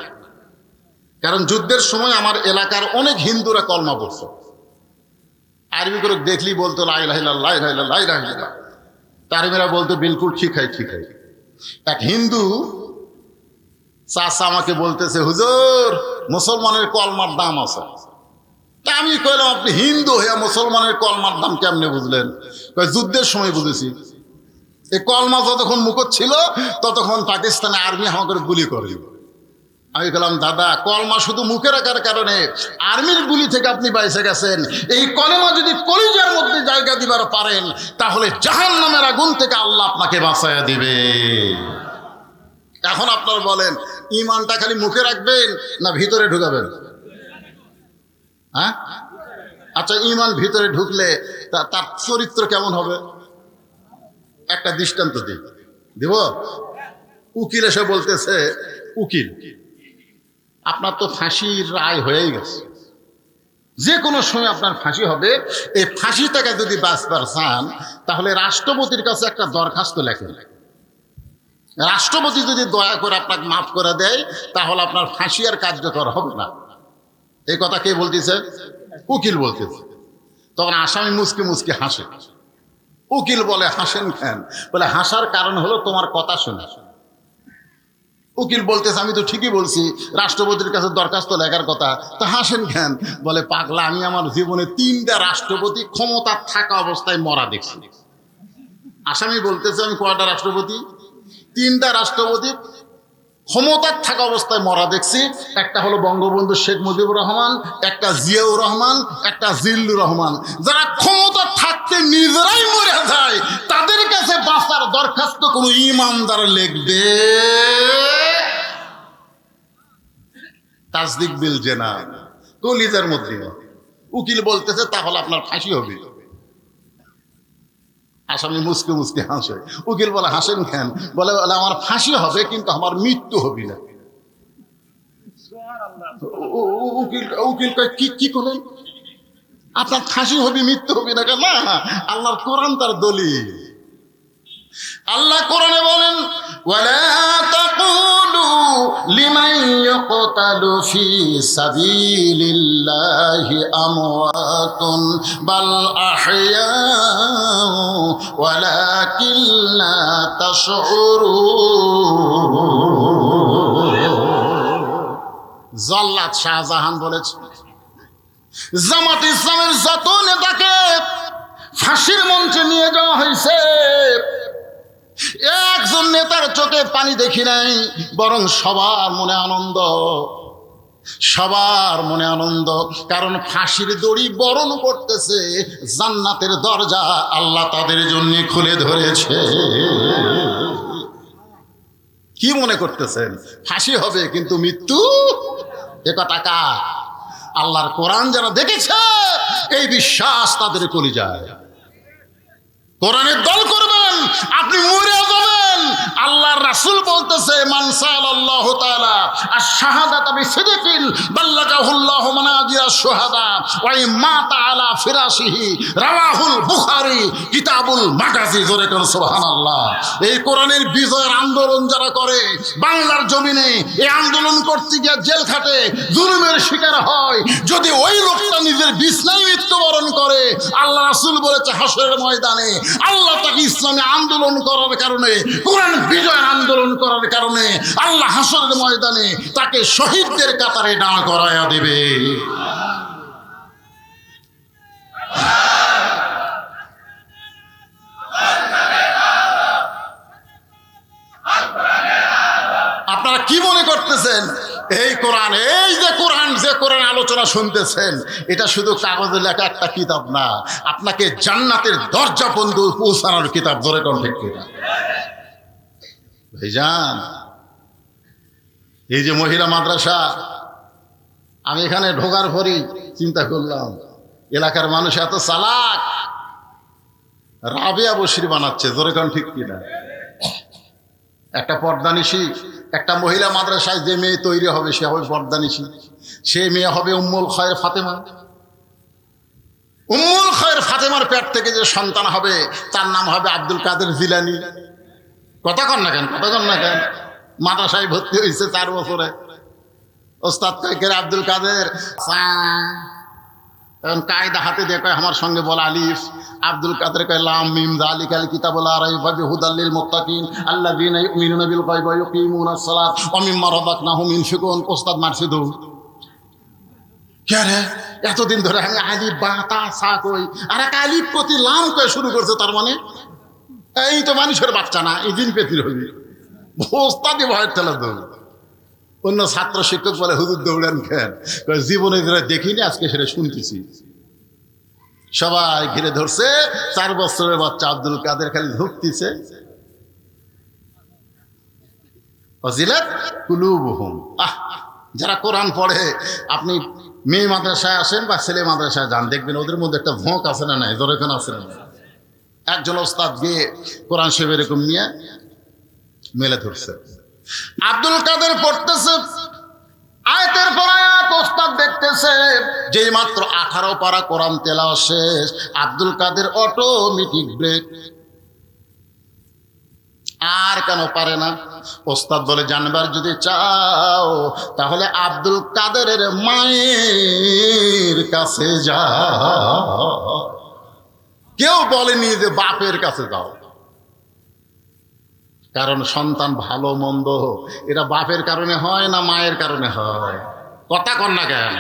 কারণ যুদ্ধের সময় আমার এলাকার অনেক হিন্দুরা কলমা পড়ছে, আরবি করে দেখলি বলতো লা ইলাহা ইল্লাল্লাহ, লা ইলাহা ইল্লাল্লাহ, লা ইলাহা ইল্লাল্লাহ। আরবিরা বলতো বিলকুল ঠিক হয়। এক হিন্দু চাচা আমাকে বলতেছে, হুজুর মুসলমানের কলমার দাম আছে। তা আমি কইলাম, আপনি হিন্দু হইয়া মুসলমানের কলমার দাম কেমনে বুঝলেন? যুদ্ধের সময় বুঝেছি। এই কলমা যতক্ষণ মুখত ছিল ততক্ষণ পাকিস্তানে আর্মি আমাকে গুলি করে। আমি বললাম, দাদা কলমা শুধু মুখে রাখার কারণে আর্মির গুলি থেকে আপনি বাইসে গেছেন। এই কলমা যদি কলিজার মধ্যে জায়গা দিবার পারেন তাহলে জাহান্নামের আগুন থেকে আল্লাহ আপনাকে বাঁচাইয়া দিবে। এখন আপনারা বলেন, ঈমানটা খালি মুখে রাখবেন না ভিতরে ঢুকাবেন? হ্যাঁ, আচ্ছা, ঈমান ভিতরে ঢুকলে তার চরিত্র কেমন হবে? একটা দৃষ্টান্ত দিব। উকিল এসে বলতেছে, উকিল আপনার তো ফাঁসির রায় হয়েই গেছে, যে কোনো সময় আপনার ফাঁসি হবে। এই ফাঁসি থেকে যদি বাঁচবার চান তাহলে রাষ্ট্রপতির কাছে একটা দরখাস্ত লেখেন। রাষ্ট্রপতি যদি দয়া করে আপনাকে মাফ করে দেয় তাহলে আপনার ফাঁসি আর কার্যকর হবে না। এই কথা কে বলতেছে? উকিল বলতেছে। তখন আসামি মুচকি মুচকি হাসে। উকিল বলে হাসেন কেন? বলে হাসার কারণ হলো তোমার কথা শোনা। উকিল বলতেছে আমি তো ঠিকই বলছি, রাষ্ট্রপতির কাছে দরখাস্ত লেখার কথা, তো হাসেন কেন? বলে পাগলা, আমি আমার জীবনে 3টা রাষ্ট্রপতি ক্ষমতা থাকা অবস্থায় মরা দেখছি। আসামি বলতেছে আমি কয়টা রাষ্ট্রপতি? 3টা রাষ্ট্রপতি ক্ষমতার থাকা অবস্থায় মরা দেখছি। একটা হলো বঙ্গবন্ধু শেখ মুজিবুর রহমান, একটা জিয়াউর রহমান, একটা জিল্লুর রহমান। যারা ক্ষমতা থাকতে নিজেরাই মরে যায়, তাদের কাছে বাঁচার দরখাস্ত কোনো ইমানদার লিখবে? তাসদিক বিল জেনা, কলিজার মধ্যে। উকিল বলতেছে তাহলে আপনার ফাঁসি হবে। আসামি মুসকে মুসকে হাসে। উকিল বলে হাসেন কেন? বলে আমার ফাঁসি হবে কিন্তু আমার মৃত্যু হবে না। উকিল কয় কি করেন? আপনার ফাঁসি হবে মৃত্যু হবে না কেন? না, আল্লাহর কোরআন তার দলিল। আল্লাহ কোরআনে বলেন ওয়ালা তাকুলু লিমান ইয়াকতালু ফি সাবিলিল্লাহি আমওয়াতুন বাল আহইয়াউ ওয়ালাকিন লা তাশউরুন। জল্লাদ শাহজাহান বলেছে জামাত ইসলামের যত নেতাকে ফাঁসির মঞ্চে নিয়ে যাওয়া হয়েছে, একজন নেতার চোখে পানি দেখি নাই, বরং সবার মনে আনন্দ, সবার মনে আনন্দ। কারণ ফাঁসির দড়ি বরণ করতেছে, জান্নাতের দরজা আল্লাহ তাদের জন্য খুলে ধরেছে। কি মনে করতেছেন? ফাঁসি হবে কিন্তু মৃত্যু? এ কথা কার? আল্লাহর কোরআন যারা দেখেছে এই বিশ্বাস তাদের কলিজায়। কোরআনের দল করবেন, আপনি মরে যাবেন। আল্লাহর রাসূল বলতেছে মান সাআলাল্লাহু তাআলা আশ-শাহাদাতা বিসিদকিন বাল্লাগাহুল্লাহু মানাজিরা শুহাদা ওয়া মাতা আলা ফিরাশিহি রাওয়াহুল বুখারী কিতাবুল মাগাজি। জোরে কোন সুবহানাল্লাহ। এই কোরআনের বিজয়ের আন্দোলন যারা করে বাংলার জমিনে, এই আন্দোলন করতে গিয়ে জেল খাটে, জুলুমের শিকার হয়, যদি ওই লোকটা নিজের বিছনায় মৃত্যুবরণ করে, আল্লাহ রাসূল বলেছে হাসরের ময়দানে আল্লাহ তাকে ইসলামী আন্দোলন করার কারণে, কোরআন বিজয়ের আন্দোলন করার কারণে আল্লাহ হাসরের ময়দানে তাকে শহীদদের কাতারে দাঁড় করায়া দেবে। আপনারা কি মনে করতেছেন এই কোরআন, এই যে কোরআন আলোচনা শুনতেছেন, এটা শুধু কাগজে লেখা একটা কিতাব না, আপনাকে জান্নাতের দরজা পর্যন্ত পৌঁছানোর কিতাব। ধরে কোন ঠিক কিনা ভাইজান? এই যে মহিলা মাদ্রাসা, আমি এখানে ঢোকার পরই চিন্তা করলাম এলাকার মানুষ এত চালাক, রাবেয়া বশির বানাচ্ছে। ধরে কোন ঠিক কিনা? একটা পর্দানিশী, একটা মহিলা মাদ্রাসায় যে মেয়ে তৈরি হবে সে হবে পর্দানিশী। সে মেয়ে হবে উম্মুল খায়ের ফাতেমা। উম্মুল খায়ের ফাতেমার পেট থেকে যে সন্তান হবে তার নাম হবে আব্দুল কাদের জিলানী। কথা কন না কেন? মাদ্রাসায় ভর্তি হয়েছে 4 বছরে। ওস্তাদ কয় আব্দুল কাদের, এখন কায়দা হাতে দিয়ে কয় আমার সঙ্গে বলা আলিফ। আব্দুল কাদের কয় লাম মিম যালিকাল কিতাবুল লা রাইবা ফিহি হুদাল লিল মুত্তাকিন আল্লাযীনা ইউমিনুনা বিল গায়বি ওয়া ইউকিমুনাস সালাত ওয়া মিম্মা রাযাকনাহুম ইউনফিকুন। ওস্তাদ মারছে দৌড়। কে রে? এতদিন ধরে আমি আলিফ বা তা সা কই, আর এক আলিফ প্রতি লাম কয়ে শুরু করছে। তার মানে এই তো মানুষের বাচ্চা না, এই দিন পেতির হবি। ওস্তাদই ভয়ের ঠেলা দৌড়। অন্য ছাত্র শিক্ষক বলে হুজুর দৌড়ান কেন? জীবনে যেটা দেখিনি আজকে সেটা শুনতেছি। সবাই ঘিরে ধরছে। 4 বছরের বাচ্চা আব্দুল কাদের খালি ঢুকতেছে। ওয়াজিলাত কুলুবুহুম। যারা কোরআন পড়ে, আপনি মেয়ে মাদ্রাসায় আসেন বা ছেলে মাদ্রাসায় যান, দেখবেন ওদের মধ্যে একটা ভোঁক আছে না নাই? জোরে কেন আছে না? একজন ওস্তাদ গিয়ে কোরআন শরীফ এরকম নিয়ে মেলে ধরছে। আব্দুল কাদের পড়তেছে আয়াতের পর আয়াত, ওস্তাদ দেখতেছে। যেই মাত্র 18 পারা কোরআন তেলাওয়াত শেষ, আব্দুল কাদের অটোমেটিক ব্রেক। আর কেন পারে না? ওস্তাদ বলে জানবার যদি চাও তাহলে আব্দুল কাদেরের মায়ের কাছে যাও। কেউ বলেনি যে বাপের কাছে যাও, কারণ সন্তান ভালো মন্দ এটা বাপের কারণে হয় না মায়ের কারণে হয়? কথা কন না কেন?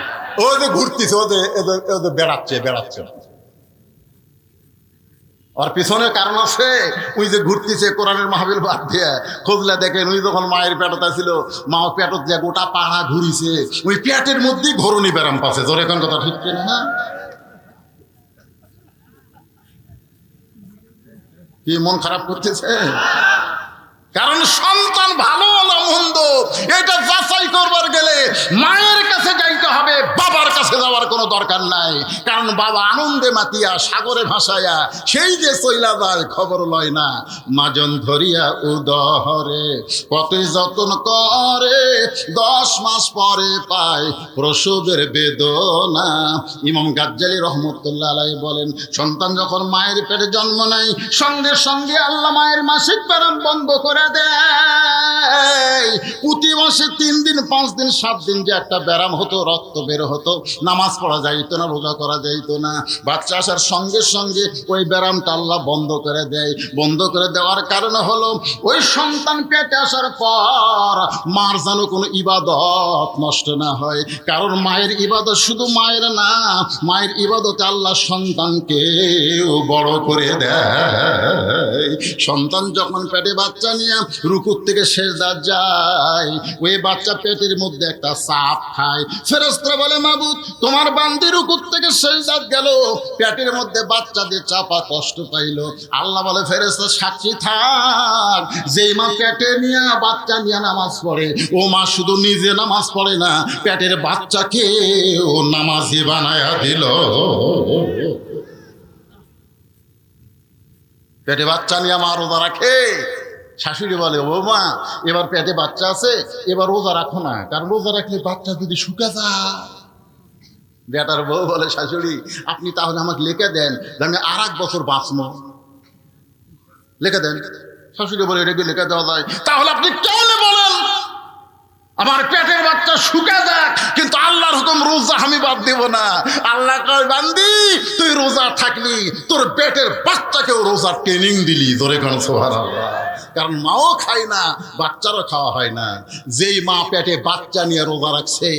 ও যে ঘুরতেছে, ওদের বেড়াচ্ছে বেড়াচ্ছে, ওর পিছনে কারণ আছে। ওই যে ঘুরতেছে কোরআনের মাহফিল বাদ দিয়ে, খোঁজলে দেখেন ওই যখন মায়ের পেটটা ছিল, মা পেটত যে গোটা পাড়া ঘুরিছে, ওই পেটের মধ্যেই ঘরণী ব্যারাম পাচ্ছে। তোর এখন কথা ঠিক কিনা? কি মন খারাপ করতেছে? কারণ সন্তান ভালো না মন্দ এটা যাচাই করবার গেলে মায়ের কাছে যাইতে হবে, বাবার কাছে যাওয়ার কোনো দরকার নাই। কারণ বাবা আনন্দে মাতিয়া সাগরে ভাসাইয়া সেই যে চইলা যায় খবর লয় না। মাজন ধরিয়া উদহরে কতই যতন করে, 10 মাস পরে পায় প্রসবের বেদনা। ইমাম গাজ্জালী রহমতুল্লাহ আলাইহি বলেন, সন্তান যখন মায়ের পেটে জন্ম নেয় সঙ্গে সঙ্গে আল্লাহ মায়ের মাসিক ব্যারাম বন্ধ করে দেয়। প্রতি মাসে 3 দিন 5 দিন 7 দিন যে একটা ব্যারাম হতো, রক্ত বের হতো, নামাজ পড়া যাইতো না, রোজা করা যাইতো না, বাচ্চা আসার সঙ্গে সঙ্গে ওই ব্যারামটা আল্লাহ বন্ধ করে দেয়। বন্ধ করে দেওয়ার কারণে হলো ওই সন্তান পেটে আসার পর মার যেন কোনো ইবাদত নষ্ট না হয়। কারণ মায়ের ইবাদত শুধু মায়ের না, মায়ের ইবাদতে আল্লাহ সন্তানকে বড় করে দেয়। সন্তান যখন পেটে বাচ্চা নিয়ে রুকুর থেকে সেজদা যায়, ওই বাচ্চা পেটের মধ্যে একটা চাপ খায়। ফেরেশতারা বলে, মাবুদ তোমার বান্দি রুকুর থেকে সেজদা গেল, পেটের মধ্যে বাচ্চা দিয়ে চাপা কষ্ট পাইলো। আল্লাহ বলে, ফেরেশতা সাক্ষী থাক, যেই মা পেটে নিয়ে বাচ্চা নিয়ে নামাজ পড়ে, ও মা শুধু নিজে নামাজ পড়ে না, পেটের বাচ্চাকে ও নামাজি বানায়া দিল। পেটে বাচ্চা নিয়ে মা রোজা রাখে। শাশুড়ি বলে, ও মা এবার পেটে বাচ্চা আছে, এবার রোজা রাখো না, কারণ রোজা রাখলে বাচ্চা যদি শুকে যায়। বেটার বউ বলে, শাশুড়ি আপনি তাহলে আমাকে লিখে দেন যে আমি আর 1 বছর বাঁচবো, লিখে দেন। শাশুড়ি বলে, এটা কি লিখে দেওয়া যায়? তাহলে আপনি কেমনে বলেন আমার পেটের বাচ্চা শুকে যাক, কিন্তু আল্লাহর হুকুম রোজা আমি বাদ দেব না। আল্লাহ কয়, বান্দি তুই রোজা থাকলি, তোর পেটের বাচ্চাকেও রোজার ট্রেনিং দিলি। ধরে কেন সুবহানাল্লাহ। কারণ মাও খায় না, বাচ্চারও খাওয়া হয় না। যেই মা পেটে বাচ্চা নিয়ে রোজা রাখছে,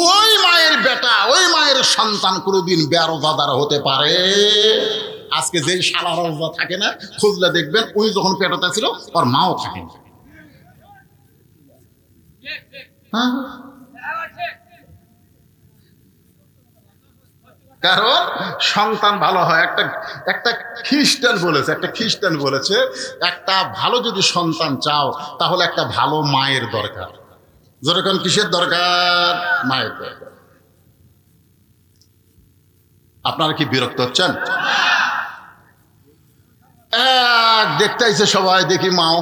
ওই মায়ের বেটা, ওই মায়ের সন্তান কোনোদিন বেরোজাদার হতে পারে? আজকে যেই শালা রোজা থাকে না, খুঁজলে দেখবেন ওই যখন পেটটা ছিল ওর মাও থাকে না। কারণ সন্তান ভালো হয়। একটা খ্রিস্টান বলেছে একটা ভালো যদি সন্তান চাও তাহলে একটা ভালো মায়ের দরকার। যেরকম কিসের দরকার? মায়ের দরকার। আপনারা কি বিরক্ত হচ্ছেন? দেখতে আইছে সবাই, দেখি মাও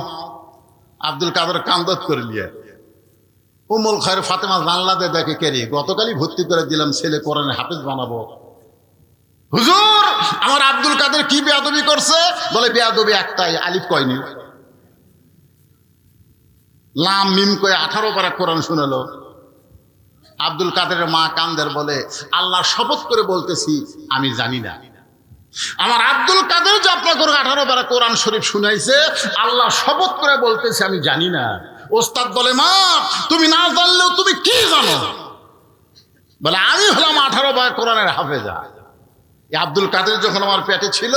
আব্দুল কাদের কান্দত করে নিয়ে উম্মুল খায়ের ফাতেমা জানলাতে দেখে, কেরি গতকালই ভর্তি করে দিলাম, ছেলে কোরআনে হাফেজ বানাবো। হুজুর আমার আব্দুল কাদের কি বেয়াদবি করছে? বলে, বেয়াদবি একটাই, আলিফ কয়নি, লাম মিম কয়ে 18 পারা কোরআন শুনালো। আব্দুল কাদেরের মা কান্দের, বলে, আল্লাহর শপথ করে বলতেছি আমি জানি না। আমার আব্দুল কাদের যে আপনাকে 18 পারা কোরআন শরীফ শুনাইছে, আল্লাহ শপথ করে বলতেছি আমি জানি না। ওস্তাদ বলে, মা তুমি না জানলেও তুমি কি জানো? বলে, আমি হলাম 18 পারা কোরআনের হাফেজা। আব্দুল কাদের যখন আমার পেটে ছিল,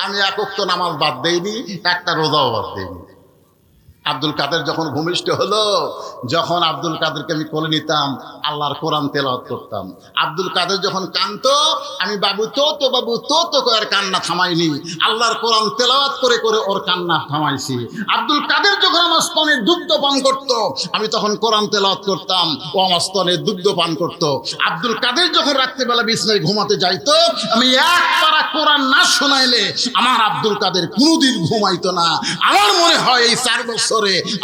আমি 1 ওয়াক্ত নামাজ বাদ দেইনি, একটা রোজাও বাদ দেইনি। আব্দুল কাদের যখন ভূমিষ্ঠ হলো, যখন আব্দুল কাদেরকে আমি কোলে নিতাম, আল্লাহর কোরআন তেলাওয়াত করতাম। আব্দুল কাদের যখন কাঁদতো, আমি বাবু তো বাবু তো করে কান্না থামাইনি, আল্লাহর কোরআন তেলাওয়াত করে করে ওর কান্না থামাইছি। আব্দুল কাদের যখন আমার স্তনে দুগ্ধ পান করতো, আমি তখন কোরআন তেলাওয়াত করতাম, ও আমার স্তনে দুগ্ধ পান করতো। আব্দুল কাদের যখন রাত্রিবেলা বিছানায় ঘুমাতে যাইতো, আমি 1 পারা কোরআন না শোনাইলে আমার আব্দুল কাদের কোনোদিন ঘুমাইতো না। আমার মনে হয় এই 4 বছরে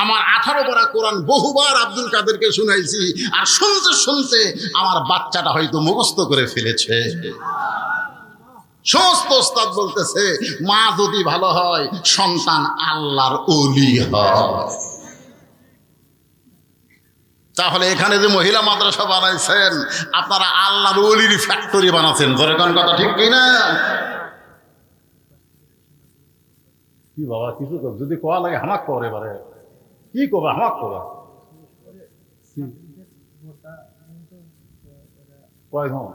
আমার 18 পারা কোরআন বহুবার আব্দুল কাদেরকে শুনাইছি, আর শুনতে শুনতে আমার বাচ্চাটা হয়তো মুখস্থ করে ফেলেছে। সমস্ত ওস্তাদ বলতেছে, মা যদি ভালো হয় সন্তান আল্লাহর ওলি হয়। তাহলে এখানে যে মহিলা মাদ্রাসা বানাইছেন, আপনারা আল্লাহর ওলির ফ্যাক্টরি বানাচ্ছেন। ধরে কোন কথা ঠিক কিনা? কি বাবা কিছু কর, যদি কোয়া লাগে হামাক কর, এবারে কি করবা হামাক করবা কয় ঘন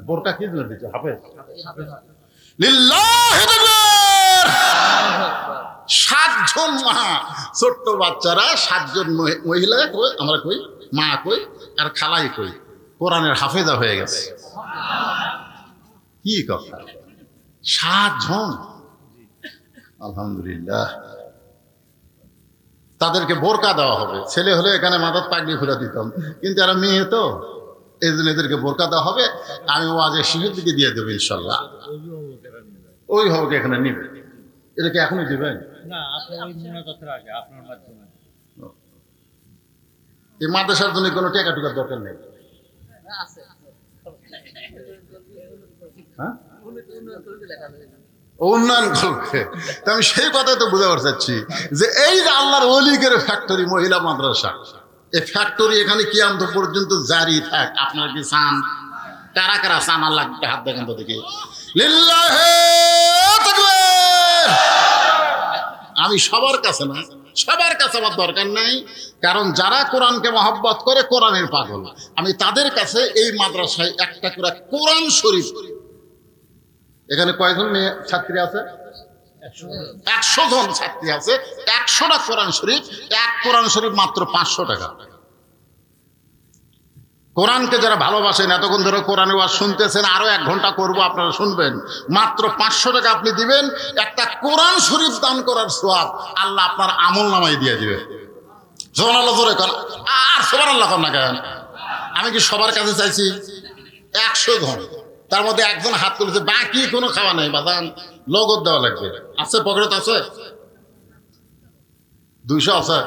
বোরকা কি জন্য দিচ্ছে? হাফেজ লিল্লাহি তাকবীর। 7 জন মা, ছোট্ট বাচ্চারা 7 জন মহিলা কই, আমরা কই মা কই আর খালাই কই, কোরআনের হাফেজা হয়ে গেছে। কি কথা, 7 জন, আলহামদুলিল্লাহ। তাদেরকে বোরকা দেওয়া হবে। ছেলে হলে এখানে মাথার পাগড়ি খুলে দিতাম, কিন্তু এরা মেয়ে তো, এই জন্য এদেরকে বোরকা দেওয়া হবে। আমি ওয়াজের শেষের দিকে দিয়ে দেবো ইনশাল্লাহ। ওই হবে এখানে নিবে, এটাকে এখনই দিবেন না, আপনি ওই মুনাজাতের আগে আপনার মাধ্যমে। এই মাদ্রাসার জন্য কোনো টাকা টুকার দরকার নেই। হ্যাঁ, উন্নয়ন করবে। তো আমি সেই কথাই তো বুঝাতে চাচ্ছি যে এই যে আল্লাহর ওলিগের ফ্যাক্টরি মহিলা মাদ্রাসা, এই ফ্যাক্টরি এখানে কিয়ামত পর্যন্ত জারি থাক। আপনার কি চান? কারা কারা চান? আল্লাহ হাত দেখেন তো দেখি। লিল্লাহি তাকবীর। আমি সবার কাছে না, সবার কাছে আমার দরকার নাই, কারণ যারা কোরআনকে মহব্বত করে, কোরআনের পাগল, আমি তাদের কাছে এই মাদ্রাসায় একটা করে কোরআন শরীফ। এখানে কয়জন মেয়ে ছাত্রী আছে? 100 জন ছাত্রী আছে। 100টা কোরআন শরীফ, এক কোরআন শরীফ মাত্র 500 টাকা। কোরআনকে যারা ভালোবাসেন, এতক্ষণ ধরে কোরআনে ওয়াজ শুনতেছেন, আরো 1 ঘন্টা করবো, আপনারা শুনবেন। মাত্র 500 টাকা আপনি দিবেন, একটা কোরআন শরীফ দান করার সওয়াব আল্লাহ আপনার আমল নামায় দিয়ে দিবে। সুবহানাল্লাহ জোরে কর, আর সুবহানাল্লাহ কর না কেন? আমি কি সবার কাছে চাইছি? 100 জন, তার মধ্যে একজন হাত তুলেছে, বাকি কোনো খাওয়া নাই বাজান, লগত দেওয়া লাগবে। আছে পকেট আছে? 200 আছে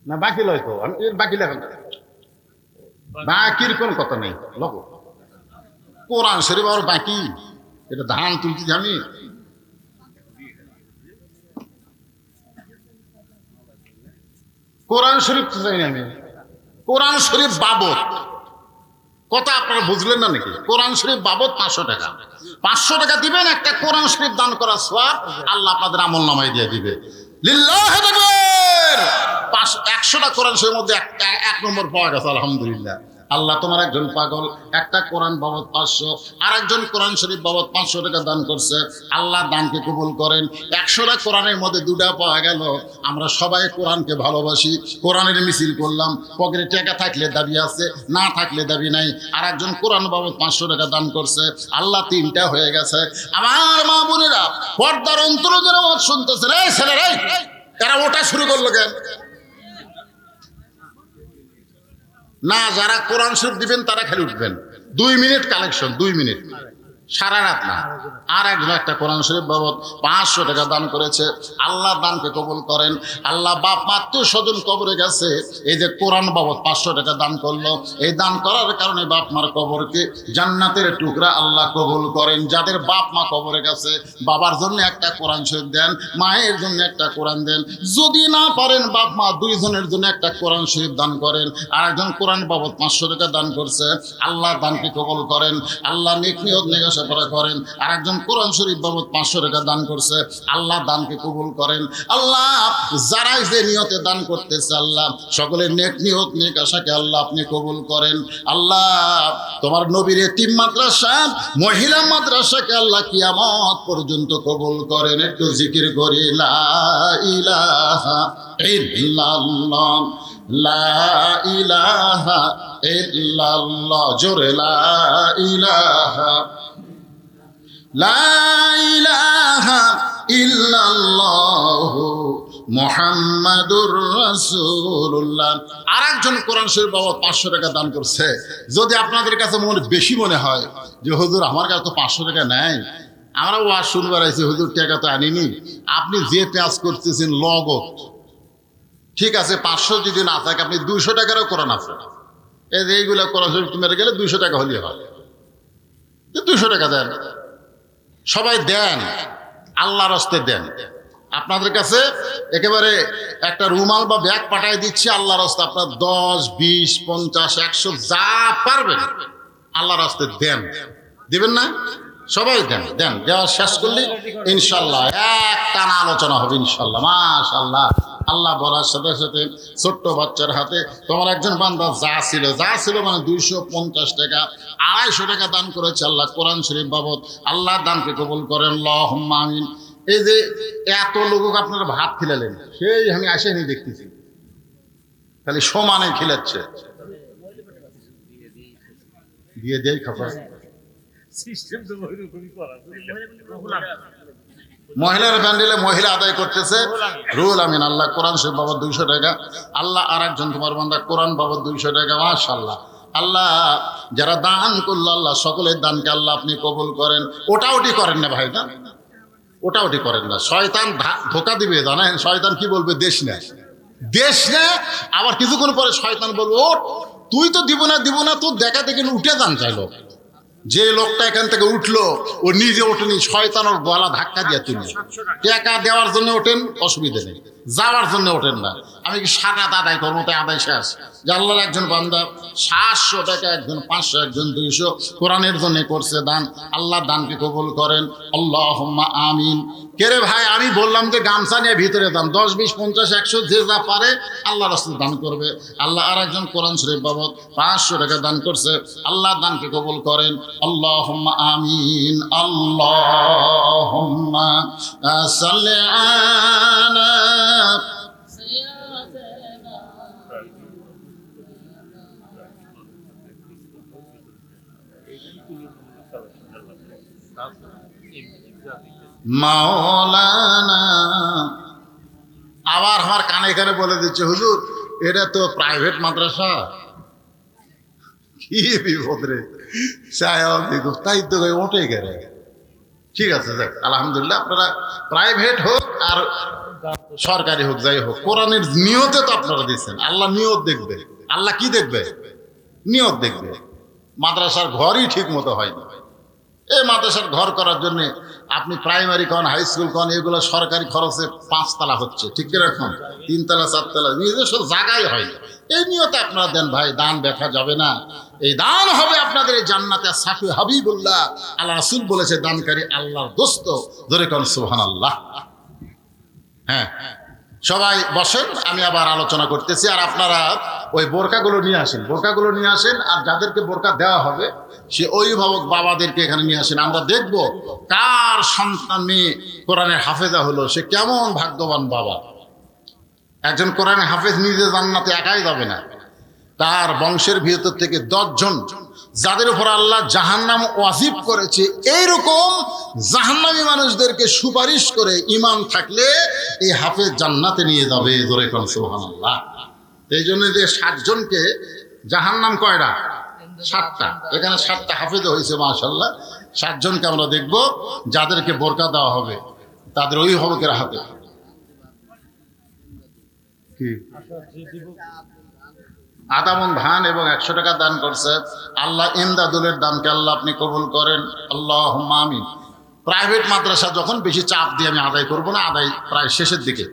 না? বাকি লয় তো, আমি বাকি লেখেন, বাকির কোন কথা নেই। লোক কোরআন শরীফ আর বাকি, এটা ধান তুলছি জানি। কোরআন শরীফ তো চাই না আমি, কোরআন শরীফ বাবদ কথা আপনারা বুঝলেন না নাকি? কোরআন শরীফ বাবদ 500 টাকা। 500 টাকা দিবেন, একটা কোরআন শরীফ দান করার সওয়াব আল্লাহ আপনাদের আমল নামায় দিয়ে দিবে। লিল্লাহি তাকবীর। 100টা কোরআন শরীফের মধ্যে 1 নম্বর পাওয়া গেছে, আলহামদুলিল্লাহ। আল্লাহ তোমার একজন পাগল, একটা কোরআন বাবদ 500, আর একজন কোরআন শরীফ বাবদ 500 টাকা দান করছে। আল্লাহ দানকে কবুল করেন। 100টা কোরআনের মধ্যে 2টা পাওয়া গেল। আমরা সবাই কোরআনকে ভালোবাসি, কোরআনের মিছিল করলাম। পকেটে টাকা থাকলে দাবি আছে, না থাকলে দাবি নাই। আর একজন কোরআন বাবদ 500 টাকা দান করছে। আল্লাহ 3টা হয়ে গেছে। আমার মা বোনেরা, পর্দার অন্তরে যারা ওয়াজ শুনতেছেন, এই ছেলেরা, এরা ওটা শুরু করলো কেন? না, যারা কোরআন শরীফ দিবেন তারা খালি উঠবেন। 2 মিনিট কালেকশন, 2 মিনিট, সারা রাত না। আর একজন একটা কোরআন শরীফ বাবদ 500 টাকা দান করেছে। আল্লাহ দানকে কবুল করেন। আল্লাহ বাপ মা আত্মীয় স্বজন কবরে গেছে, এই যে কোরআন বাবদ 500 টাকা দান করলো, এই দান করার কারণে বাপ মার কবরকে জান্নাতের টুকরা আল্লাহ কবুল করেন। যাদের বাপ মা কবরে গেছে, বাবার জন্য একটা কোরআন শরীফ দেন, মায়ের জন্য একটা কোরআন দেন। যদি না পারেন বাপ মা 2 জনের জন্য একটা কোরআন শরীফ দান করেন। আর একজন কোরআন বাবদ 500 টাকা দান করছে, আল্লাহ দানকে কবুল করেন। আল্লাহ নেক নিয়ত নেগাশা করেন। আর একজন কোরআন শরীফ বাবদ 500 টাকা দান করছে, আল্লাহ দানকে কবুল করেন। আল্লাহ যারাই যে নিয়তে দান করতেছে, আল্লাহ সকলের নেক নিয়ত নেক আশাকে আল্লাহ আপনি কবুল করেন। আল্লাহ তোমার নবীর এতিম মাদ্রাসা, মহিলা মাদ্রাসাকে আল্লাহ কিয়ামত পর্যন্ত কবুল করেন। একটু জিকির করি, লা ইলাহা ইল্লাল্লাহ, লা ইলাহা ইল্লাল্লাহ, জোরে লা ইলাহা, লা ইলাহা ইল্লাল্লাহু মুহাম্মাদুর রাসূলুল্লাহ। আর একজন কোরআন শরীফ বাবদ 500 টাকা দান করছে। যদি আপনাদের কাছে বেশি মনে হয় যে হুজুর আমার কাছে তো 500 টাকা নেই, আমরা ওয়াজ শুনবার আইছি, হুজুর টাকা তো আনিনি, আপনি যে পেঁয়াজ করতেছেন লগত, ঠিক আছে, 500 যদি না থাকে আপনি 200 টাকারও কোরআন আছে। এই যে এইগুলো কোরআন শরীফ মেরে গেলে 200 টাকা হলেই হয়, 200 টাকা দেন, সবাই দেন, আল্লাহর রাস্তায় দেন। আপনাদের কাছে একেবারে একটা রুমাল বা ব্যাগ পাঠিয়ে দিচ্ছি আল্লাহর রাস্তা, আপনার 10, 20, 50, 100 যা পারবেন আল্লাহর রাস্তে দেন। দিবেন না? সবাই দেন। দেওয়া শেষ করলে ইনশাল্লাহ একটানা আলোচনা হবে ইনশাল্লাহ। মাশাআল্লাহ। আল্লাহ বলার সাথে সাথে ছোট্ট বাচ্চার হাতে তোমার একজন বান্দা যা ছিল মানে 250 টাকা 250 টাকা দান করেছে আল্লাহ কোরআন শরীফ বাবদ। আল্লাহ দানকে কবুল করেন, আল্লাহুম্মা আমিন। এই যে এত লোক আপনারা ভাত খিলালেন, সেই আমি আসেনি দেখতেছি, খালি সমানে খিলাচ্ছে। দিয়ে দেই খাবার সিস্টেম তো ওইরকমই করা। মহিলার প্যান্ডেলে মহিলা আদায় করতেছে রুহুল আমিন। আল্লাহ কোরআন শরীফ বাবদ 200 টাকা। আল্লাহ আর একজন তোমার বান্দা কোরআন বাবদ 200 টাকা। মাশাআল্লাহ। আল্লাহ যারা দান করলো আল্লাহ সকলের দানকে আল্লাহ আপনি কবুল করেন। ওটি করেন না ভাই, না ওটি করেন না। শয়তান ধোকা দিবে, জানেন শয়তান কি বলবে? দেশ না। আবার কিছুক্ষণ পরে শয়তান বলবো ও তুই তো দিব না, তোর দেখা দেখে উঠে যান চাইলো। যে লোকটা এখান থেকে উঠলো ও নিজে ওঠেনি, শয়তান ওর গলা ধাক্কা দিয়ে তুললো। টাকা দেওয়ার জন্য ওঠেন, অসুবিধা নেই, যাওয়ার জন্য ওঠেন না। আমি কি সারা আদায় করবো? তাই আদায় শেষ। যে আল্লাহর একজন বান্দা 700 টাকা, একজন 500, একজন 200 কোরআনের জন্য করছে দান। আল্লাহ দানকে কবুল করেন, আল্লাহুম্মা আমিন। কে রে ভাই, আমি বললাম যে গামছা নিয়ে ভিতরে দান 10, 20, 50, 100 যে যা পারে আল্লাহ রাস্তায় দান করবে। আল্লাহ আর একজন কোরআন শরীফ বাবদ 500 টাকা দান করছে। আল্লাহ দানকে কবুল করেন, আল্লাহুম্মা আমিন। আল্লাহুম্মা সাল্লি আলা মাওলানা। আবার আমার কানে বলে দিচ্ছে হুজুর এটা তো প্রাইভেট মাদ্রাসা। কি বিপদ রে, তাই তো ওঠে গেলে। ঠিক আছে, যাক আলহামদুলিল্লাহ। আপনারা প্রাইভেট হোক আর সরকারি হোক, যাই হোক, কোরআনের নিয়তে তো আপনারা দিচ্ছেন। আল্লাহ নিয়ত দেখবে। আল্লাহ কি দেখবে? নিয়ত দেখবে। মাদ্রাসার ঘরই ঠিক মতো হয়নি। এই মাদ্রাসার ঘর করার জন্য আপনি প্রাইমারি কন, হাই স্কুল কন, এগুলো সরকারি খরচে 5 তলা হচ্ছে, ঠিক এরকম 3 তলা 4 তলা নিজস্ব জায়গায় হয়। এই নিয়তে আপনারা দেন ভাই, দান দেখা যাবে না। এই দান হবে আপনাদের এই জান্নাতে সাফি হাবিবুল্লাহ। আল্লাহ রাসূল বলেছে দানকারী আল্লাহর দোস্ত। ধরে কোন সুবহানাল্লাহ। হ্যাঁ, সবাই বসেন, আমি আবার আলোচনা করতেছি। আর আপনারা ওই বোরকাগুলো নিয়ে আসেন, আর যাদেরকে বোরকা দেওয়া হবে সে অভিভাবক বাবাদেরকে এখানে নিয়ে আসেন। আমরা দেখব কার সন্তান মেয়ে কোরআনের হাফেজা হলো, সে কেমন ভাগ্যবান বাবা। একজন কোরআনের হাফেজ নিজে জান্নাতে একাই যাবে না, তার বংশের ভিতর থেকে 10 জন যাদের উপর আল্লাহ জাহান্নাম ওয়াজিব করেছে, এইরকম জাহান্নামী মানুষদেরকে সুপারিশ করে ইমান থাকলে এই হাফেজ জান্নাতে নিয়ে যাবে। জোরে কোন সুবহানাল্লাহ। এই জন্য যে 60 জনকে জাহান্নাম কয়টা? 7টা। এখানে 7টা হাফেজ হয়েছে মাশাআল্লাহ। 60 জনকে আমরা দেখব যাদেরকে বোরকা দেওয়া হবে তাদের অভিভাবকের হাতে। কি আধা মণ ধান এবং 100 টাকা দান করছে। আল্লাহ ইমদাদুলের দানকে আল্লাহ আপনি কবুল করেন, আল্লাহুম্মা আমিন। প্রাইভেট মাদ্রাসা যখন বেশি চাপ দিয়ে আমি আদায় করব না, আদায় প্রায় শেষের দিকে।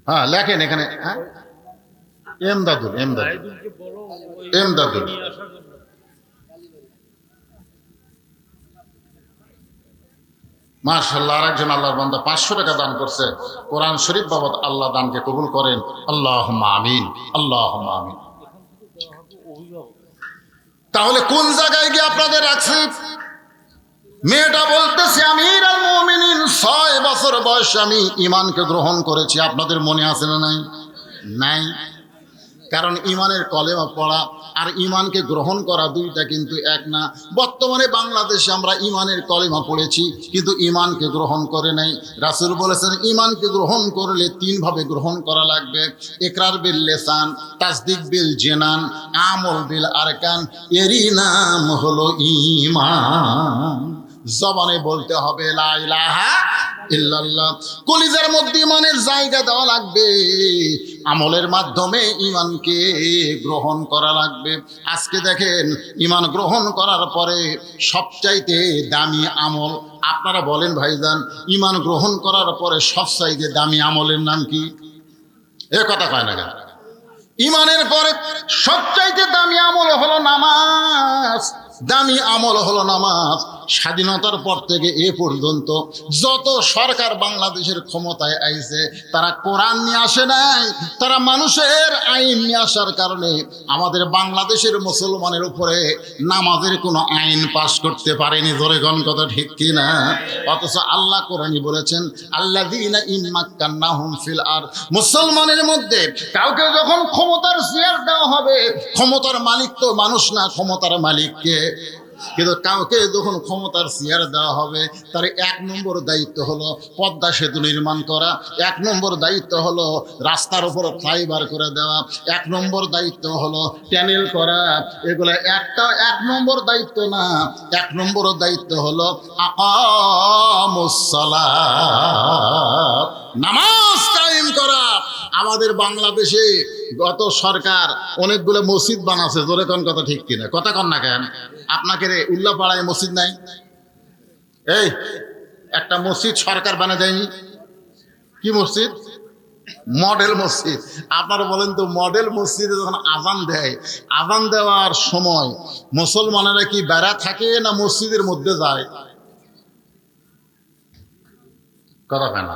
হ্যাঁ লেখেন এখানে, হ্যাঁ এমদাদুল মাশাআল্লাহ। আর একজন আল্লাহর বান্দা 500 টাকা দান করছে কোরআন শরীফ বাবদ। আল্লাহ দানকে কবুল করেন, আল্লাহুম্মা আমিন, আল্লাহুম্মা আমিন। তাহলে কোন জায়গায় গিয়ে আপনাদের রাখছি? মেয়েটা বলতেছে আমিরুল মুমিনিন 6 বছর বয়সে আমি ঈমানকে গ্রহণ করেছি। আপনাদের মনে আছে না? নাই। কারণ ঈমানের কলেমা পড়া আর ঈমানকে গ্রহণ করা দুইটা কিন্তু এক না। বর্তমানে বাংলাদেশে আমরা ঈমানের কলেমা পড়েছি কিন্তু ঈমানকে গ্রহণ করে নাই। রাসূল বলেছেন ঈমানকে গ্রহণ করলে 3 ভাবে গ্রহণ করা লাগবে। ইকরার বিল লিসান, তাসদিক বিল জিনান, আমল বিল আরকান। এরই নাম হলো ঈমান। জবানে বলতে হবে লা ইলাহা ইল্লাল্লাহ। কলিজার মধ্যে ঈমানের জায়গা দেওয়া লাগবে। আমলের মাধ্যমে ঈমানকে গ্রহণ করা লাগবে। আজকে দেখেন ঈমান গ্রহণ করার পরে সবচাইতে দামি আমল, আপনারা বলেন ভাইজান, ঈমান গ্রহণ করার পরে সবচাইতে দামি আমলের নাম কি? এ কথা কয় না কেন? ঈমানের পরে সবচাইতে দামি আমল হলো নামাজ। দামি আমল হলো নামাজ। স্বাধীনতার পর থেকে এ পর্যন্ত যত সরকার বাংলাদেশের ক্ষমতায় আইছে তারা কোরআন নিয়ে আসে নাই, তারা মানুষের আইন নিয়ে আসার কারণে আমাদের বাংলাদেশের মুসলমানের উপরে নামাজের কোনো আইন পাশ করতে পারেনি। জোরে গণ কথা ঠিক কিনা? অথচ আল্লাহ কোরআনই বলেছেন, আল্লাযীনা ইন মাক্কান্নাহুম ফিল আরদ, মুসলমানের মধ্যে কাউকে যখন ক্ষমতার চেয়ার দেওয়া হবে, ক্ষমতার মালিক তো মানুষ না, ক্ষমতার মালিককে। কিন্তু কাউকে যখন ক্ষমতার চেয়ার দেওয়া হবে তার 1 নম্বর দায়িত্ব হলো পদ্মা সেতু নির্মাণ করা, 1 নম্বর দায়িত্ব হলো রাস্তার উপর ফ্লাইওভার করে দেওয়া, 1 নম্বর দায়িত্ব হলো ট্যানেল করা। এগুলো 1 নম্বর দায়িত্ব না, 1 নম্বর দায়িত্ব হলো আকামুস সালাত, নামাজ কায়েম করা। আমাদের বাংলাদেশে গত সরকার অনেকগুলো মসজিদ বানাচ্ছে। জোরে কোন কথা ঠিক কিনা? কথা কন না কেন? আপনাকে রে উল্লাপাড়ায় মসজিদ নাই? এই একটা মসজিদ সরকার বানিয়ে দেয়নি? কি মসজিদ? মডেল মসজিদ। আপনারা বলেন তো, মডেল মসজিদে যখন আজান দেয়, আজান দেওয়ার সময় মুসলমানেরা কি বেড়া থাকে না মসজিদের মধ্যে যায়? কথা কেন?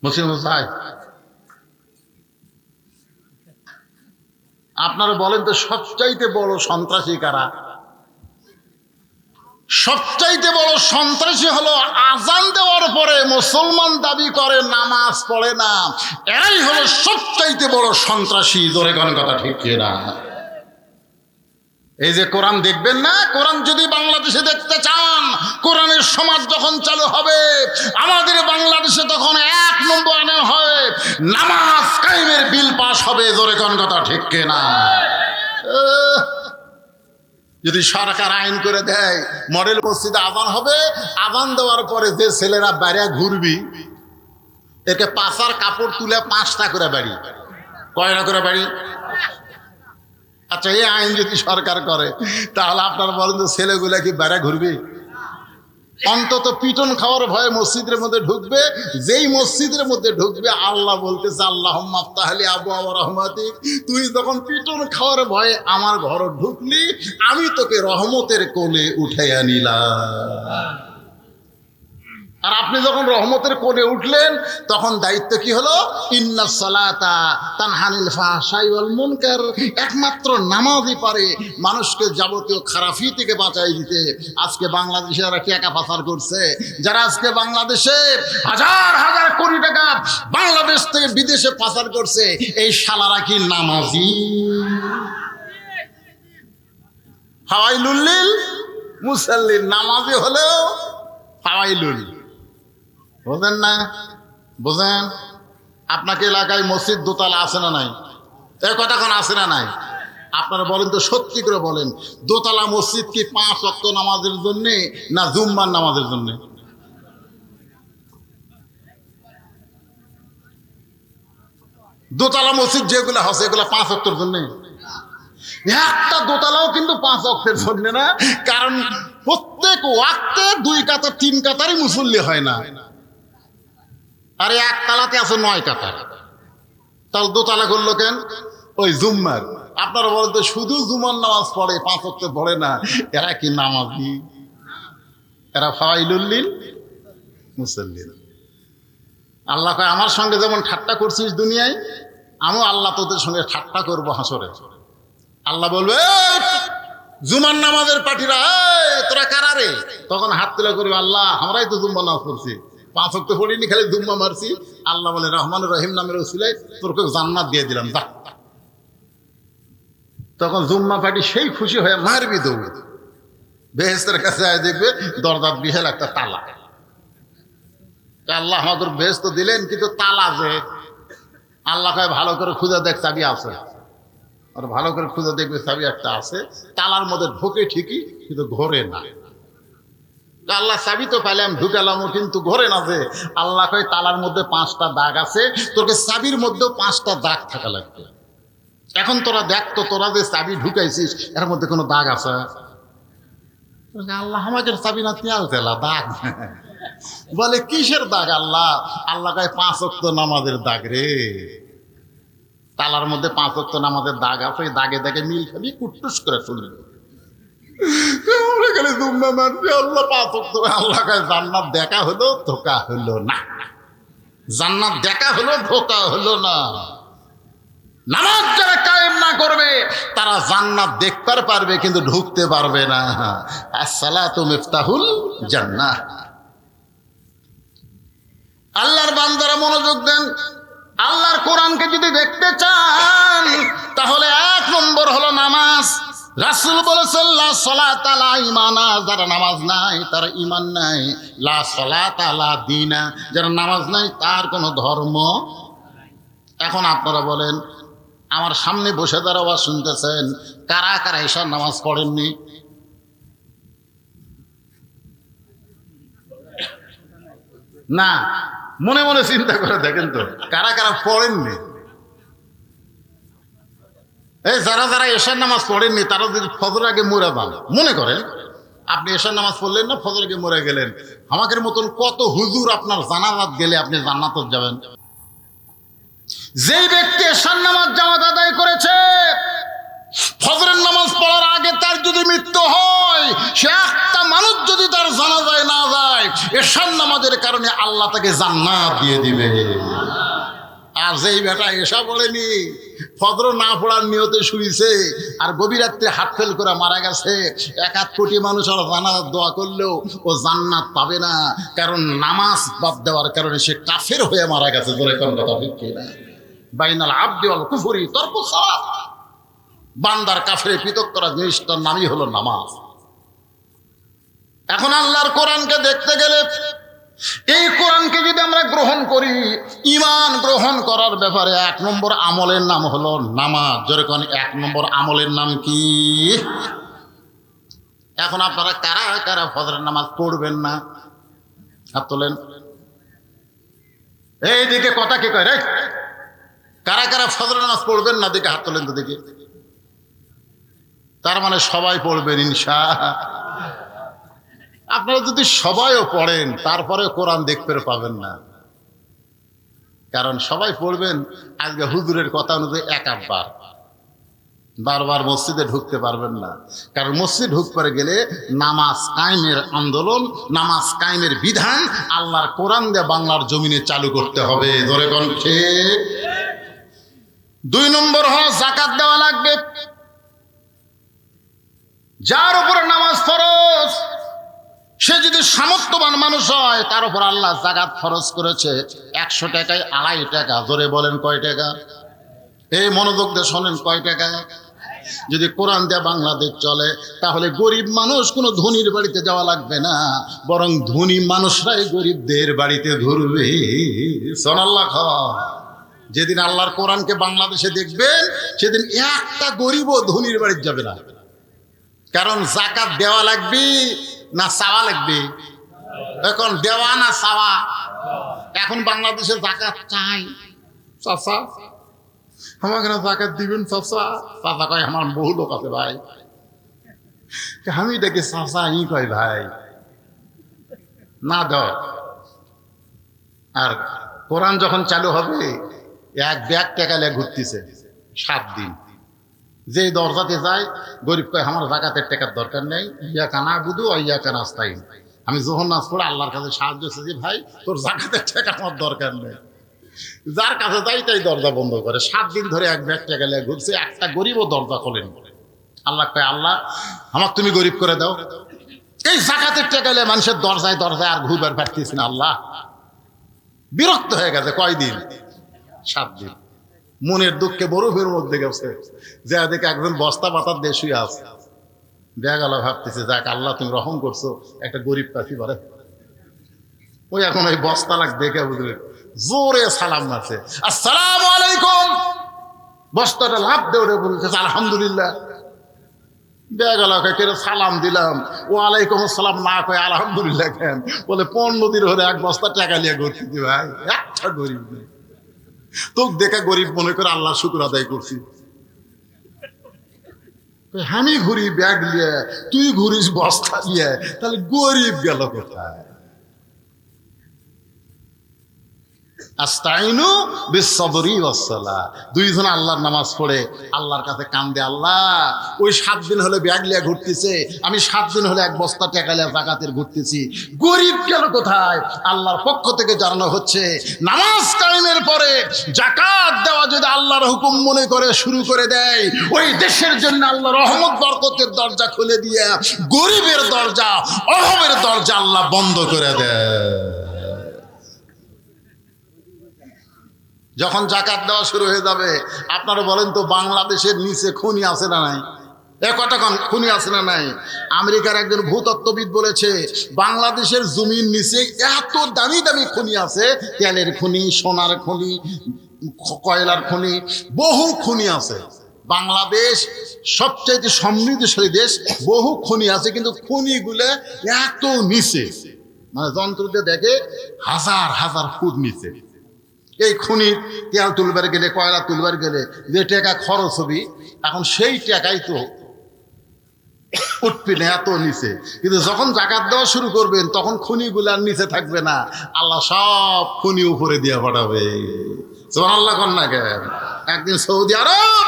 মসজিদ যায়। আপনারা বলেন তো, সবচাইতে বড় সন্ত্রাসী কারা? সবচাইতে বড় সন্ত্রাসী হলো আজান দেওয়ার পরে মুসলমান দাবি করে নামাজ পড়ে না, এরাই হলো সবচাইতে বড় সন্ত্রাসী। জোরে কোন কথা ঠিক কিনা? এই যে কোরআন দেখবেন না, কোরআন যদি বাংলাদেশে দেখতে চান, কোরআনের সমাজ যখন চালু হবে আমাদের বাংলাদেশে, তখন 1 নম্বর আইন হয় নামাজ কায়েমের বিল পাস হবে। জোরে কোন কথা ঠিক কিনা? যদি সরকার আইন করে দেয় মডেল মসজিদে আজান হবে, আজান দেওয়ার পরে যে ছেলেরা বাইরে ঘুরবি একে পাশার কাপড় তুলে 5টা করে বাড়ি। কয়টা করে বাড়ি? আচ্ছা, এই আইন যদি সরকার করে তাহলে আপনারা বলেন তো, ছেলেগুলা কি বাইরে ঘুরবে? অন্তত পিটন খাওয়ার ভয়ে মসজিদের মধ্যে ঢুকবে। যেই মসজিদের মধ্যে ঢুকবে আল্লাহ বলতেছে, আল্লাহুম্মা আফতাহলি আবওয়াব রাহমাতিক, তুই যখন পিটন খাওয়ার ভয়ে আমার ঘরে ঢুকলি, আমি তোকে রহমতের কোলে উঠাইয়া নিলাম। আর আপনি যখন রহমতের কোলে উঠলেন তখন দায়িত্ব কি হলো? ইন্নাস সালাতা তানহানিল ফাহশাই ওয়াল মুনকার। একমাত্র নামাজই পারে মানুষকে যাবতীয় খারাপি থেকে বাঁচাই দিতে। আজকে বাংলাদেশে যারা টাকা পাচার করছে, যারা আজকে বাংলাদেশে হাজার হাজার কোটি টাকা বাংলাদেশ থেকে বিদেশে পাচার করছে, এই শালারা কি নামাজি? ফাওয়াইলুল লিল মুসাল্লিন, নামাজি হলেও ফাওয়াইলুল। বোঝেন না? বোঝেন? আপনাকে এলাকায় মসজিদ দোতলা আছে না নাই? এই কথা কোন আছে না নাই? আপনারা বলেন তো, সত্যি করে বলেন, দোতলা মসজিদ কি 5 ওয়াক্ত নামাজের জন্যে না জুম্মার নামাজের জন্যে? দোতলা মসজিদ যেগুলো আছে এগুলো 5 ওয়াক্তের জন্যে? একটা দোতলাও কিন্তু 5 ওয়াক্তের জন্য না, কারণ প্রত্যেক ওয়াক্তে 2 কাতার 3 কাতারই মুসল্লি হয় না। আরে একতলাতে আছে 9 কাতার, তাহলে দোতলা করলো কেন? ওই জুম্মার। আপনারা বলেন তো, শুধু জুমার নামাজ পড়ে, 5 ওয়াক্ত পড়ে না, এরা কি নামাজি? এরা ফাওয়াইলুল লিল মুসাল্লিন। আল্লাহ কয়, আমার সঙ্গে যেমন ঠাট্টা করছিস দুনিয়ায়, আমিও আল্লাহ তোদের সঙ্গে ঠাট্টা করবো হাসরে। আল্লাহ বলবে, জুমার নামাজের পার্টিরা, তোরা কারা রে? তখন হাত তুলে করবে, আল্লাহ আমরাই তো জুম্মা নামাজ পড়ছি, 5 ওয়াক্ত পড়িনি, খালি জুম্মা মারছি। আল্লাহ বলে, রহমান রহিম নামের ওসিলায় তোরকে জান্নাত দিয়ে দিলাম, যা। তখন জুম্মা পার্টি সেই খুশি হয়ে মারবি দৌড়, বেহেস্তের কাছে আয় দেখবে দরজার বিশাল একটা তালা। আল্লাহ আমাদের বেহেস্ত দিলেন, কিন্তু তালা যে। আল্লাহ কয়, ভালো করে খুঁজে দেখ, চাবি আছে। আর ভালো করে খুঁজে দেখবে চাবি একটা আছে, তালার মধ্যে ঢোকে ঠিকই, কিন্তু ঘোরে না। আল্লাহ চাবি তো পাইলাম, ঢুকালাম, কিন্তু ঘরে না যে। আল্লাহ কয় তালার মধ্যে 5টা দাগ আছে, তোকে চাবির মধ্যেও 5টা দাগ থাকা লাগবে। এখন তোরা দেখ তো, তোরা যে চাবি ঢুকাইছিস এর মধ্যে কোনো দাগ আছে? আল্লাহ আমাদের চাবি না তেল তেলা দাগ। বলে কিসের দাগ আল্লাহ? আল্লাহ কয় 5 ওয়াক্ত নামাজের দাগ রে। তালার মধ্যে 5 ওয়াক্ত নামাজের দাগ আছে, ওই দাগে দাগে মিল খাবি, কুটটুস করে শুনবি। আল্লাহ 5 ওয়াক্ত, আল্লাহ কয় জান্নাত দেখা হলো, ধোকা হলো না। জান্নাত দেখা হলো, ধোকা হলো না। নামাজ যারা কায়েম না করবে তারা জান্নাত দেখতে পারবে কিন্তু ঢুকতে পারবে না। আসসালাতু মিফতাহুল জান্নাহ। আল্লাহর বান্দারা মনোযোগ দেন। আল্লাহর কোরআনকে যদি দেখতে চান তাহলে 1 নম্বর হলো নামাজ। রাসূল বলেছেন লা সালাতা লা ঈমানা, যারা নামাজ নাই তার ঈমান নাই। লা সালাতা লা দীনা, যারা নামাজ নাই তার কোনো ধর্ম। এখন আপনারা বলেন, আমার সামনে বসে যারা আওয়াজ শুনতেছেন, কারা কারা ঈশার নামাজ পড়েননি? না, মনে মনে চিন্তা করে দেখেন তো কারা কারা পড়েননি। এই যারা যারা ঈশার নামাজ পড়েননি তারা যদি ফজর আগে মরে যান, মনে করেন আপনি ঈশার নামাজ পড়লেন না, ফজর আগে মরে গেলেন, আমাদের মতন কত হুজুর আপনার জানাজাত গেলে আপনি জান্নাতে যাবেন। যেই ব্যক্তি ঈশার নামাজ জামাত আদায় করেছে, ফজরের নামাজ পড়ার আগে তার যদি মৃত্যু হয়, সে একটা মানুষ যদি তার জানাজায় না যায়, ঈশার নামাজের কারণে আল্লাহ তাকে জান্নাত দিয়ে দিবে। আর যেই বেটা ঈশা পড়েনি, ফজর না পড়ার নিয়তে শুইছে, আর গভীর রাত্রে হাত ফেল করে মারা গেছে, 1 কোটি মানুষ আর জান্নাত দোয়া করলেও ও জান্নাত পাবে না, কারণ নামাজ বাদ দেওয়ার কারণে সে কাফের হয়ে মারা গেছে। বলে কোন কথা ঠিক কিনা? বাইনাল আবদি ওয়াল কুফরি তরকু সালাত। বান্দার কাফের পৃথক করা জিনিসটার নামই হলো নামাজ। এখন আল্লাহর কোরআনকে দেখতে গেলে, এই কোরআনকে যদি আমরা গ্রহণ করি, ঈমান গ্রহণ করার ব্যাপারে 1 নম্বর আমলের নাম হলো নামাজ। যেরকম 1 নম্বর আমলের নাম কি? এখন আপনারা কারা কারা ফজরের নামাজ পড়বেন না? হাত তোলেন। এইদিকে কথা কে কয় রে? কারা কারা ফজরের নামাজ পড়বেন না? দিকে হাত তোলেন তো দেখি। তার মানে সবাই পড়বেন ইনশাআল্লাহ। আপনারা যদি সবাইও পড়েন তারপরে কোরআন দেখতে পাবেন না, কারণ সবাই পড়বেন আজকে হুজুরের কথা অনুযায়ী 1 বার, বারবার মসজিদে ঢুকতে পারবেন না। কারণ মসজিদ ঢুকতে গেলে নামাজ কায়েমের আন্দোলন, নামাজ কায়েমের বিধান আল্লাহর কোরআন দিয়ে বাংলার জমিনে চালু করতে হবে। ধরে কোন ঠিক। 2 নম্বর হলো যাকাত দেওয়া লাগবে। যার উপরে নামাজ ফরজ, সে যদি সামর্থ্যবান মানুষ হয়, তার উপর আল্লাহ যাকাত ফরজ করেছে 100 টাকায় 2.5 টাকা। ধরে বলেন কয় টাকা? এই মনোযোগ দিয়ে শোনেন, কয় টাকা? যদি কোরআন দিয়ে বাংলাদেশ চলে তাহলে গরিব মানুষ কোনো ধনীর বাড়িতে যাওয়া লাগবে না, বরং ধনী মানুষরাই গরিবদের বাড়িতে ঘুরবে। সুবহানাল্লাহ। যেদিন আল্লাহর কোরআনকে বাংলাদেশে দেখবেন, সেদিন একটা গরিবও ধনীর বাড়িতে যাবে না। কারণ যাকাত দেওয়া লাগবে না চাওয়া লাগবে? এখন দেওয়া না চাওয়া? এখন বাংলাদেশে যাকাত চাই। চাচা আমাকে না যাকাত দিবেন চাচা? চাচা কয় আমার বহু লোক আছে ভাই। আমি দেখি চাচা ই কয় ভাই না দাও। আর কোরআন যখন চালু হবে, 1 ব্যাগ টাকা নিয়ে ঘুরতেছে 7 দিন। যে দরজাতে যায়, গরিব কয় আমার যাকাতের টাকার দরকার নেই, ইয়াকা নাবুদু ওয়া ইয়াকা নাস্তাইন। আমি যখন নাচ পড়ে আল্লাহর কাছে সাহায্য চাইছি, ভাই তোর যাকাতের টাকা আমার দরকার নেই। যার কাছে যাই তাই দরজা বন্ধ করে। 7 দিন ধরে 1 ব্যাগ টাকা নিয়ে ঘুরছে, একটা গরিবও দরজা খোলেনি। আল্লাহ কয় আল্লাহ আমার তুমি গরিব করে দাও। এই যাকাতের টাকা নিয়ে মানুষের দরজায় দরজায় আর ঘুরবার পারতেছি না। আল্লাহ বিরক্ত হয়ে গেছে। কয়দিন? 7 দিন। মনের দুঃখে বরফের মধ্যে গেছে, যে দেখে একজন বস্তা পাতার দিয়ে শুয়ে আছে। দেখা গেল ভাবতেছে যাক আল্লাহ তুমি রহম করছো, একটা গরিব পাখি পারে। ওই এখন ওই বস্তা লাগ দেখে বুঝলে জোরে সালাম মারছে, আসসালামু আলাইকুম। বস্তাটা লাভ দেওয়া বলতেছে আলহামদুলিল্লাহ। বেগালাকে কেন সালাম দিলাম, ওয়ালাইকুম আসসালাম না কয় আলহামদুলিল্লাহ কেন, বলে 15 দিন হলে 1 বস্তা টাকা নিয়ে ঘুরছি ভাই, একটা গরিব নেই। তোকে দেখে গরিব মনে করে আল্লাহ শুকর আদায় করছি। আমি ঘুরি ব্যাগ নিয়ে, তুই ঘুরিস বস্তা নিয়ে, তাহলে গরিব গেল কোথায়? আস্তাইনু বিস-সাবরি ওয়াস-সালাহ, দুইজন আল্লাহর নামাজ পড়ে আল্লাহর কাছে কান্দে, আল্লাহ ওই 7 দিন হলে ব্যাগ লিয়া ঘুরতেছে, আমি 7 দিন হলে 1 বস্তা টাকা লিয়া যাকাতের ঘুরতেছি, গরিব গেল কোথায়? আল্লাহর পক্ষ থেকে জানানো হচ্ছে, নামাজ কায়েমের পরে যাকাত দেওয়া যদি আল্লাহর হুকুম মনে করে শুরু করে দেয়, ওই দেশের জন্য আল্লাহ রহমত বরকতের দরজা খুলে দিয়ে গরিবের দরজা, অভাবের দরজা আল্লাহ বন্ধ করে দেয়। যখন যাকাত দেওয়া শুরু হয়ে যাবে, আপনারা বলেন তো বাংলাদেশের নিচে খনি আছে না নাই? কটা খনি আছে না নাই? আমেরিকার একজন ভূতত্ত্ববিদ বলেছে বাংলাদেশের জমির নিচে এত দামি দামি খনি আছে, তেলের খনি, সোনার খনি, কয়লার খনি, বহু খনি আছে। বাংলাদেশ সবচাইতে সমৃদ্ধশালী দেশ, বহু খনি আছে, কিন্তু খনিগুলো এত নিচে, মানে যন্ত্র দিয়ে দেখে 1000 ফুট নিচে। এই খনির তেল তুলবার গেলে, কয়লা তুলবার গেলে যে টাকা খরচ হবে, এখন সেই টাকাই তো উঠবে না, এত নিচে। কিন্তু যখন যাকাত দেওয়া শুরু করবেন তখন খনিগুলার নিচে থাকবে না, আল্লাহ সব খনি উপরে দিয়ে পাঠাবে। সুবহানাল্লাহ কোন না কেন? একদিন সৌদি আরব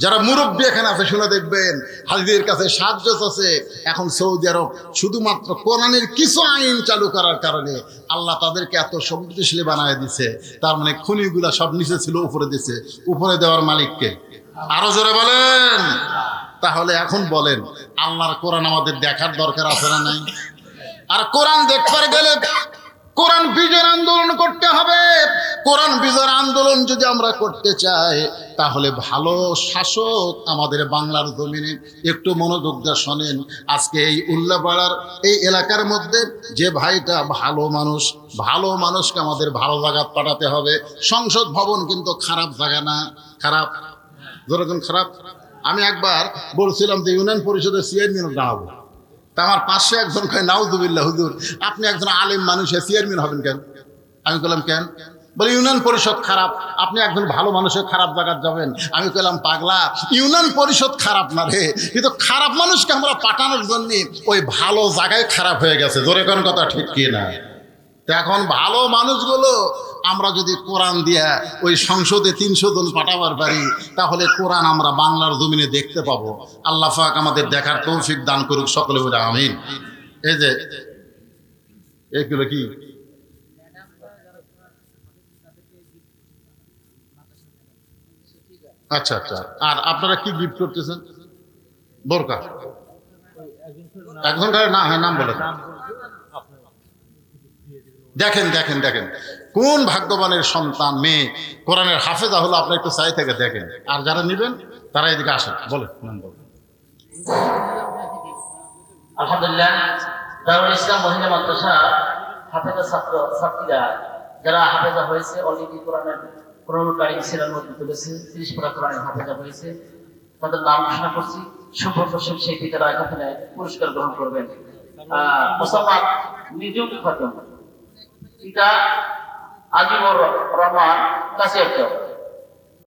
যারা মুরব্বী এখানে আছে শুনে দেখবেন, হাজিদের কাছে সাহায্য আছে। এখন সৌদি আরব শুধুমাত্র কোরআনের কিছু আইন চালু করার কারণে আল্লাহ তাদেরকে এত সমৃদ্ধশালী বানায় দিছে। তার মানে খনিগুলা সব নিচে ছিল, উপরে দিছে। উপরে দেওয়ার মালিককে আরো জোরে বলেন। তাহলে এখন বলেন, আল্লাহর কোরআন আমাদের দেখার দরকার আছে না নাই? আর কোরআন দেখবার গেলে কোরআন বিজয়ের আন্দোলন করতে হবে। কোরআন বিজয়ের আন্দোলন যদি আমরা করতে চাই, তাহলে ভালো শাসক আমাদের বাংলার জমিনে, একটু মনোযোগ দিয়ে শোনেন। আজকে এই উল্লাপাড়ার এই এলাকার মধ্যে যে ভাইটা ভালো মানুষ, ভালো মানুষকে আমাদের ভালো জায়গায় পাঠাতে হবে। সংসদ ভবন কিন্তু খারাপ জায়গা না, খারাপ যেরকম খারাপ। আমি একবার বলছিলাম যে ইউনিয়ন পরিষদের চেয়ারম্যান দাঁড়াবো, তা আমার পাশে একজন কয়, নাউজুবিল্লাহ হুজুর, আপনি একজন আলেম মানুষের চেয়ারম্যান হবেন কেন? আমি বললাম কেন? বলে ইউনিয়ন পরিষদ খারাপ, আপনি একজন ভালো মানুষের খারাপ জায়গায় যাবেন। আমি বললাম, পাগলা, ইউনিয়ন পরিষদ খারাপ না রে, কিন্তু খারাপ মানুষকে আমরা পাঠানোর জন্য ওই ভালো জায়গায় খারাপ হয়ে গেছে। জোরে কোন কথা ঠিক কি না? তো এখন ভালো মানুষগুলো আমরা যদি কোরআন দিয়া ওই সংসদে 300 জন পাঠাবার পারি, তাহলে কোরআন আমরা বাংলার জমিনে দেখতে পাবো। আল্লাহ পাক আমাদের দেখার তৌফিক দান করুক, সকলে বলে আমিন। এই যে এগুলো কি আচ্ছা আচ্ছা, আর আপনারা কি গিফট করতেছেন? বোরকা একজন না? হ্যাঁ, নাম বলে দেখেন দেখেন দেখেন কোন ভাগ্যবানের সন্তান, মেয়ে কোরআনের হাফেজা হলো। আপনি একটু চাই থেকে দেখেন, আর যারা নেবেন তারা এদিকে আসেন। বলে নাম বলেন। আলহামদুলিল্লাহ, দারুল ইসলাম মহিলা মাদ্রাসা হাফেজা ছাত্রীরা যারা হাফেজা হয়েছে, অলরেডি কোরআনের কারিম সিরার মধ্যে তুলেছে, 30 পারা কোরআনের হাফেজা হয়েছে, তাদের নাম ঘোষণা করছি। সুপ্রদর্শক সেই পিতারা এখানে পুরস্কার গ্রহণ করবেন। মুসাম্মদ নিজুম খাতুন, পিতা আজিমুর রহমান কাছে